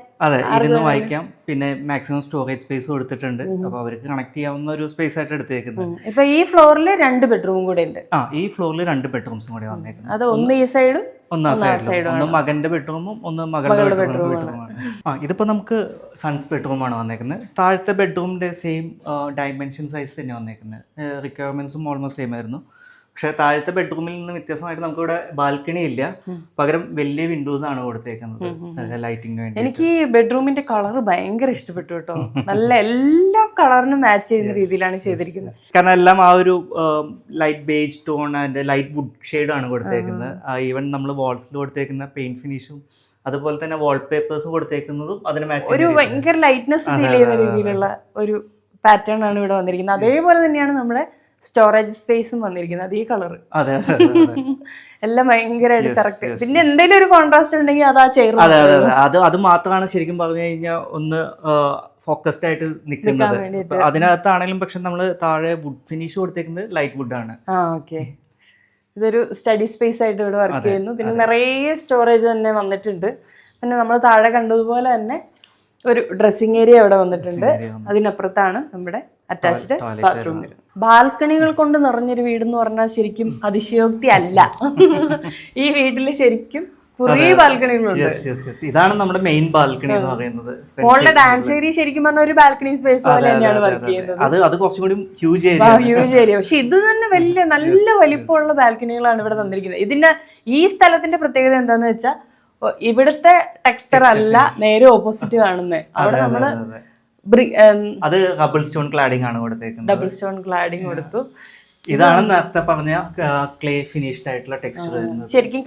ഇരുന്ന് വായിക്കാം. പിന്നെ മാക്സിമം സ്റ്റോറേജ് സ്പേസ് കൊടുത്തിട്ടുണ്ട്. അപ്പൊ അവർക്ക് കണക്ട് ചെയ്യാവുന്ന ഒരു സ്പേസ് ആയിട്ട് എടുത്തേക്കുന്നത്. ഇപ്പൊ ഈ ഫ്ലോറിൽ 2 ബെഡ്റൂം കൂടെ ഉണ്ട്. ഈ ഫ്ലോറിൽ 2 ബെഡ്റൂംസും കൂടി വന്നേക്കുന്നത്. അത് ഒന്ന് ഈ സൈഡും ഒന്നാം സൈഡിലും, ഒന്ന് മകന്റെ ബെഡ്റൂമും ഒന്ന് മകളുടെ ബെഡ്റൂമാണ്. ഇതിപ്പോ നമുക്ക് സൺസ് ബെഡ്റൂമാണ് വന്നേക്കുന്നത്. താഴത്തെ ബെഡ്റൂമിന്റെ സെയിം ഡയമെൻഷൻ സൈസ് തന്നെ വന്നേക്കുന്നത്. റിക്വയർമെന്റ്സും ഓൾമോസ്റ്റ് സെയിം ആയിരുന്നു. പക്ഷെ താഴത്തെ ബെഡ്റൂമിൽ നിന്ന് വ്യത്യാസമായിട്ട് നമുക്കിവിടെ ബാൽക്കണി ഇല്ല, പകരം വലിയ വിൻഡോസ് ആണ് കൊടുത്തേക്കുന്നത് ലൈറ്റിംഗ് വേണ്ടി. എനിക്ക് ഈ ബെഡ്റൂമിന്റെ കളർ ഭയങ്കര ഇഷ്ടപ്പെട്ടു കേട്ടോ. നല്ല എല്ലാ കളറിനും മാച്ച് ചെയ്യുന്ന രീതിയിലാണ് ചെയ്തിരിക്കുന്നത്. കാരണം എല്ലാം ആ ഒരു light beige tone and light wood ഷെയ്ഡാണ് കൊടുത്തേക്കുന്നത്. ഈവൻ നമ്മൾ വാൾസിൽ കൊടുത്തേക്കുന്ന പെയിന്റ് ഫിനിഷും അതുപോലെ തന്നെ വാൾപേപ്പേഴ്സും കൊടുത്തേക്കുന്നതും അതിന് മാച്ച് ഒരു ഭയങ്കര ലൈറ്റ്നെസ് ഫീൽ ചെയ്യുന്ന രീതിയിലുള്ള ഒരു പാറ്റേൺ ആണ് ഇവിടെ വന്നിരിക്കുന്നത്. അതേപോലെ തന്നെയാണ് നമ്മുടെ സ്റ്റോറേജ് സ്പേസും വന്നിരിക്കുന്നത്. അതേ കളർ എല്ലാം ഭയങ്കരമായിട്ട് കറക്റ്റ്. പിന്നെ എന്തെങ്കിലും ഒരു കോൺട്രാസ്റ്റ് ഉണ്ടെങ്കിൽ അത് ആ ചെയർ. അതെ അതെ അതെ, അത് മാത്രമാണ് ശരിക്കും പറഞ്ഞു കഴിഞ്ഞാൽ ഒന്ന് ഫോക്കസ്ഡ് ആയിട്ട് നിൽക്കുന്നത്. അതിനകത്താണെങ്കിലും പക്ഷെ നമ്മള് താഴെ വുഡ് ഫിനിഷ് കൊടുത്തേക്കുന്നത് ലൈറ്റ് വുഡ് ആണ്. ഓക്കെ, ഇതൊരു സ്റ്റഡി സ്പേസ് ആയിട്ട് ഇവിടെ വർക്ക് ചെയ്യുന്നു. പിന്നെ നിറയെ സ്റ്റോറേജ് തന്നെ വന്നിട്ടുണ്ട്. പിന്നെ നമ്മൾ താഴെ കണ്ടതുപോലെ തന്നെ ഒരു ഡ്രസ്സിംഗ് ഏരിയ ഇവിടെ വന്നിട്ടുണ്ട്. അതിനപ്പുറത്താണ് നമ്മുടെ അറ്റാച്ച്ഡ് ബാത്റൂം. ബാൽക്കണികൾ കൊണ്ട് നിറഞ്ഞൊരു വീടെന്ന് പറഞ്ഞാൽ ശരിക്കും അതിശയോക്തി അല്ല. ഈ വീട്ടില് ശരിക്കും കുറേ ബാൽക്കണികളുണ്ട്. ഇതാണ് നമ്മുടെ മെയിൻ ബാൽക്കണി എന്ന് പറയുന്നത്. മോളുടെ ഡാൻസ് ഏരിയ ശരിക്കും പറഞ്ഞ ഒരു ബാൽക്കണി സ്പേസ് പോലെ തന്നെയാണ് വർക്ക് ചെയ്യുന്നത്. അത് കുറച്ചും കൂടി ഹ്യൂജ് ഏരിയ. പക്ഷെ ഇത് തന്നെ വലിയ നല്ല വലിപ്പമുള്ള ബാൽക്കണികളാണ് ഇവിടെ തന്നിരിക്കുന്നത്. ഇതിന്റെ ഈ സ്ഥലത്തിന്റെ പ്രത്യേകത എന്താന്ന് വെച്ചാൽ ഇവിടുത്തെ ടെക്സ്ചർ അല്ല നേരെ ഓപ്പോസിറ്റ് കാണുന്നത്. അവിടെ നമ്മള് അത് ഡബിൾ സ്റ്റോൺ ക്ലാഡിംഗ് ആണ് കൊടുത്തേക്കുന്നത്. ഡബിൾ സ്റ്റോൺ ക്ലാഡിംഗ് കൊടുത്തു. ഇതാണ് നേരത്തെ പറഞ്ഞ ക്ലേ ഫിനിഷ്ഡ് ആയിട്ടുള്ള ടെക്സ്ചർ വരുന്നത്. ശരിക്കും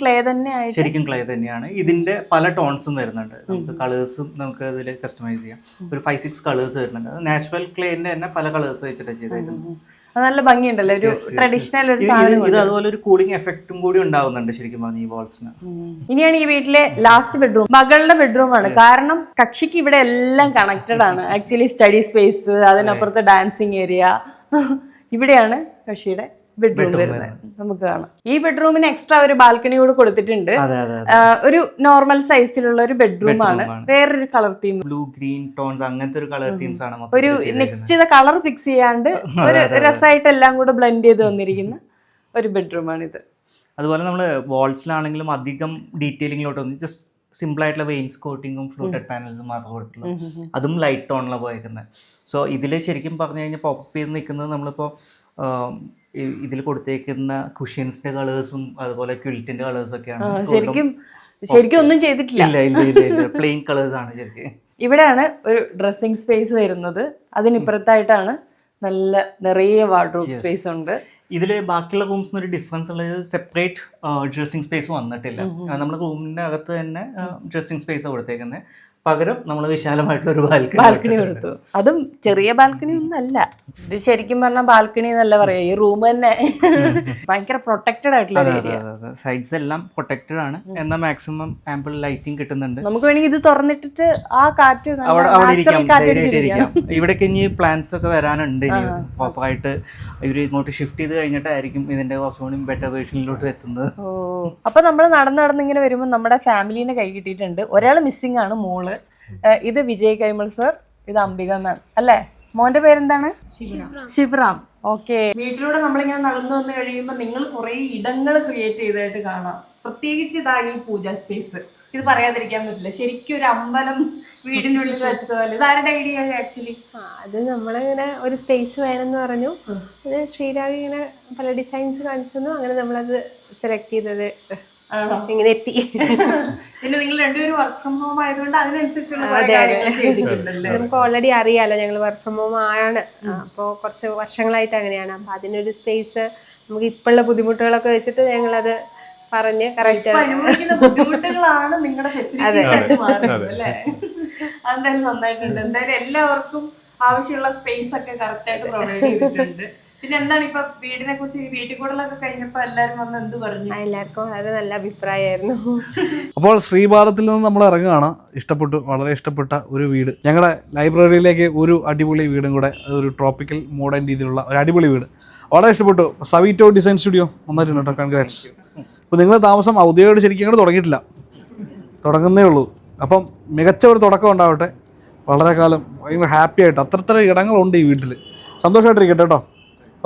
ക്ലേ തന്നെയാണ്. ഇതിന്റെ പല ടോൺസും വരുന്നുണ്ട്. നമുക്ക് കളേഴ്സും നമുക്ക് ഇതിൽ കസ്റ്റമൈസ് ചെയ്യാം. ഒരു 5-6 കളേഴ്സ് വരുന്നുണ്ട്. നാച്ചുറൽ ക്ലേന്റെ തന്നെ പല കളേഴ്സ് വെച്ചിട്ട് ചെയ്തേക്കുന്നത്. നല്ല ഭംഗിയുണ്ടല്ലോ, ഒരു ട്രഡീഷണൽ ഒരു സാധനം. ഇത് അതുപോലെ ഒരു കൂളിംഗ് എഫക്റ്റും കൂടി ഉണ്ടാവുന്നുണ്ട് ശരിക്കും പറഞ്ഞ ഈ വാൾസിന്. ഇനിയാണ് ഈ വീട്ടിലെ ലാസ്റ്റ് ബെഡ്റൂം, മകളുടെ ബെഡ്റൂം ആണ്. കാരണം കക്ഷിക്ക് ഇവിടെ എല്ലാം കണക്റ്റഡ് ആണ്. ആക്ച്വലി സ്റ്റഡി സ്പേസ്, അതിനപ്പുറത്തെ ഡാൻസിങ് ഏരിയ, ഇവിടെയാണ് കക്ഷിയുടെ ബെഡ്റൂം വരുന്നത്. നമുക്ക് കാണാം ഈ ബെഡ്റൂമിന് എക്സ്ട്രാ ഒരു ബാൽക്കണി കൂടെ കൊടുത്തിട്ടുണ്ട്. ഒരു നോർമൽ സൈസിലുള്ള ഒരു ബെഡ്റൂം ആണ്. വേറൊരു colour theme, blue green tones അങ്ങനത്തെ ഒരു കളർ തീംസ് ആണ്. ഒരു നെക്സ്റ്റ് ചെയ്ത കളർ ഫിക്സ് ചെയ്യാണ്ട് ഒരു രസമായിട്ട് എല്ലാം കൂടെ ബ്ലെൻഡ് ചെയ്ത് വന്നിരിക്കുന്ന ഒരു ബെഡ്റൂം ആണിത്. അതുപോലെ നമ്മൾ വാൾസിലാണെങ്കിലും അധികം ഡീറ്റെയിലിംഗിലോട്ടൊന്നും ജസ്റ്റ് സിമ്പിൾ ആയിട്ടുള്ള വെയിൻസ് കോട്ടിങ്ങും ഫ്ലൂട്ടഡ് പാനൽസും മാത്രം കൊടുത്തുള്ളൂ. അതും ലൈറ്റ് ടോണിലാണ് പോയേക്കുന്നത്. സോ ഇതിൽ ശരിക്കും പറഞ്ഞു കഴിഞ്ഞാൽ പോപ്പ് ചെയ്ത് നിൽക്കുന്നത് നമ്മളിപ്പോൾ ഇതിൽ കൊടുത്തേക്കുന്ന കുഷ്യൻസിന്റെ കളേഴ്സും അതുപോലെ ക്വിൽറ്റിന്റെ കളേഴ്സ് ഒക്കെയാണ്. ശരിക്കും ഒന്നും ചെയ്തിട്ടില്ല, പ്ലെയിൻ കളേഴ്സ് ആണ് ശരിക്കും. ഇവിടെയാണ് ഒരു ഡ്രസ്സിംഗ് സ്പേസ് വരുന്നത്. അതിനിപ്പുറത്തായിട്ടാണ് നല്ല നിറയെ വാർഡ്രോബ് സ്പേസ് ഉണ്ട്. ഇതിൽ ബാക്കിയുള്ള റൂംസിന് ഒരു ഡിഫറൻസ് ഉള്ളത് സെപ്പറേറ്റ് ഡ്രസ്സിംഗ് സ്പേസ് വന്നിട്ടില്ല. നമ്മൾ റൂമിൻ്റെ അകത്ത് തന്നെ ഡ്രസ്സിംഗ് സ്പേസ് കൊടുത്തേക്കുന്നത്. പകരം നമ്മൾ വിശാലമായിട്ടുള്ള ഒരു ബാൽക്കണി കൊടുത്തു. അതും ചെറിയ ബാൽക്കണി ഒന്നും അല്ല, ഇത് ശരിക്കും പറഞ്ഞാൽ ബാൽക്കണി എന്നല്ല പറയാ, ഈ റൂം തന്നെ ഭയങ്കര പ്രൊട്ടക്റ്റഡ് ആയിട്ടുള്ള ഏരിയ. സൈഡ്സ് എല്ലാം പ്രൊട്ടക്റ്റഡ് ആണ്, എന്നാൽ മാക്സിമം ആമ്പിൾ ലൈറ്റിംഗ് കിട്ടുന്നുണ്ട്. നമുക്ക് വേണമെങ്കിൽ ഇത് തുറന്നിട്ടിട്ട് ആ കാറ്റ് അവിടെ ഇരിക്കാം. ഇവിടേക്ക് ഇനി പ്ലാൻസ് ഒക്കെ വരാനുണ്ട്. ഇനി പ്രോപ്പറായിട്ട് ഇവർ ഇങ്ങോട്ട് ഷിഫ്റ്റ് ചെയ്ത് കഴിഞ്ഞിട്ടായിരിക്കും ഇതിന്റെ കുറച്ചുകൂടി ബെറ്റർ വേർഷനിലോട്ട് എത്തുന്നത്. ഓ, അപ്പൊ നമ്മൾ നടന്നിങ്ങനെ വരുമ്പോൾ നമ്മുടെ ഫാമിലിനെ കൈ കിട്ടിയിട്ടുണ്ട്. ഒരാൾ മിസ്സിംഗ് ആണ്, മോള്. ഇത് വിജയ് കൈമൾ സർ, ഇത് അംബിക മാം അല്ലേ? മോന്റെ പേരെന്താണ്? ശിവറാം. ഓക്കെ. വീട്ടിലൂടെ നമ്മളിങ്ങനെ നടന്നു വന്ന് കഴിയുമ്പോൾ നിങ്ങൾ കുറെ ഇടങ്ങൾ ക്രിയേറ്റ് ചെയ്തതായിട്ട് കാണാം. പ്രത്യേകിച്ച് ഇതാ ഈ പൂജാ സ്പേസ്, ഇത് പറയാതിരിക്കാൻ പറ്റില്ല. ശരിക്കും ഒരു അമ്പലം വീടിനുള്ളിൽ വെച്ച പോലെ. ഇത് ആരുടെ ഐഡിയ ആക്ച്വലി? അത് നമ്മളിങ്ങനെ ഒരു സ്പേസ് വേണമെന്ന് പറഞ്ഞു, അത് ശ്രീരാഗ് ഇങ്ങനെ പല ഡിസൈൻസ് കാണിച്ചു തന്നു, അങ്ങനെ നമ്മളത് സെലക്ട് ചെയ്തത് ഇങ്ങനെ എത്തി. പിന്നെ നിങ്ങൾ രണ്ടുപേരും വർക്ക് ഫ്രം ഹോം ആയതുകൊണ്ട് അതിനനുസരിച്ചുള്ള കാര്യങ്ങൾ ചെയ്തിട്ടുണ്ടല്ലേ? നമുക്ക് ഓൾറെഡി അറിയാലോ ഞങ്ങൾ വർക്ക് ഫ്രം ഹോം ആണ്, അപ്പോൾ കുറച്ച് വർഷങ്ങളായിട്ട് അങ്ങനെയാണ്. അപ്പൊ അതിനൊരു സ്പേസ് നമുക്ക് ഇപ്പോഴുള്ള ബുദ്ധിമുട്ടുകളൊക്കെ വെച്ചിട്ട് ഞങ്ങളത് പറഞ്ഞ് കറക്റ്റ് അനുഭവിക്കുന്ന ബുദ്ധിമുട്ടുകളാണ് നിങ്ങളുടെ ഫെസിലിറ്റീസ് ആയിട്ട് മാറുന്നത് അല്ലേ? അതെന്തായാലും നന്നായിട്ടുണ്ട്. എന്തായാലും എല്ലാവർക്കും ആവശ്യമുള്ള സ്പേസ് ഒക്കെ കറക്റ്റ് ആയിട്ട് പ്രൊവൈഡ് ചെയ്തിട്ടുണ്ട്. പിന്നെ എന്താണ് ഇപ്പൊ വീടിനെ കുറിച്ച്, വീട്ടിൽ കൂടലൊക്കെ കഴിഞ്ഞപ്പോ എല്ലാരും വന്ന് എന്ത് പറഞ്ഞു? എല്ലാവർക്കും വളരെ നല്ല അഭിപ്രായമായിരുന്നു. അപ്പോൾ ശ്രീഭാരത്തിൽ നിന്ന് നമ്മൾ ഇറങ്ങുകയാണ്. ഇഷ്ടപ്പെട്ടു, വളരെ ഇഷ്ടപ്പെട്ട ഒരു വീട്. ഞങ്ങളുടെ ലൈബ്രറിയിലേക്ക് ഒരു അടിപൊളി വീടും കൂടെ, ഒരു ട്രോപ്പിക്കൽ മോഡേൺ രീതിയിലുള്ള ഒരു അടിപൊളി വീട്, വളരെ ഇഷ്ടപ്പെട്ടു. സവിറ്റോ ഡിസൈൻ സ്റ്റുഡിയോ നന്നായിട്ടുണ്ട് കേട്ടോ, കൺഗ്രാറ്റ്സ്. അപ്പോൾ നിങ്ങൾ താമസം ഔദ്യോഗികമായിട്ട് ശരിക്കും അങ്ങോട്ട് തുടങ്ങിയിട്ടില്ല, തുടങ്ങുന്നേ ഉള്ളൂ. അപ്പം മികച്ച ഒരു തുടക്കം ഉണ്ടാവട്ടെ. വളരെ കാലം ഭയങ്കര ഹാപ്പി ആയിട്ട് അത്ര ഇടങ്ങളുണ്ട് ഈ വീട്ടിൽ. സന്തോഷമായിട്ടിരിക്കട്ടെ കേട്ടോ.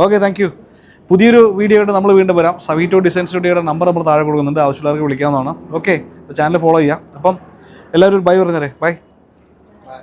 Okay, thank you. പുതിയൊരു വീഡിയോ ആയിട്ട് നമ്മൾ വീണ്ടും വരാം. സവിറ്റോ ഡിസൈൻ സ്റ്റുഡിയോയുടെ നമ്പർ നമ്മൾ താഴെ കൊടുക്കുന്നുണ്ട്, ആവശ്യമുള്ളവർക്ക് വിളിക്കാവുന്നതാണ്. ഓക്കെ, ചാനൽ ഫോളോ ചെയ്യാം. അപ്പം എല്ലാവരും ബൈ പറഞ്ഞേരെ, ബൈ.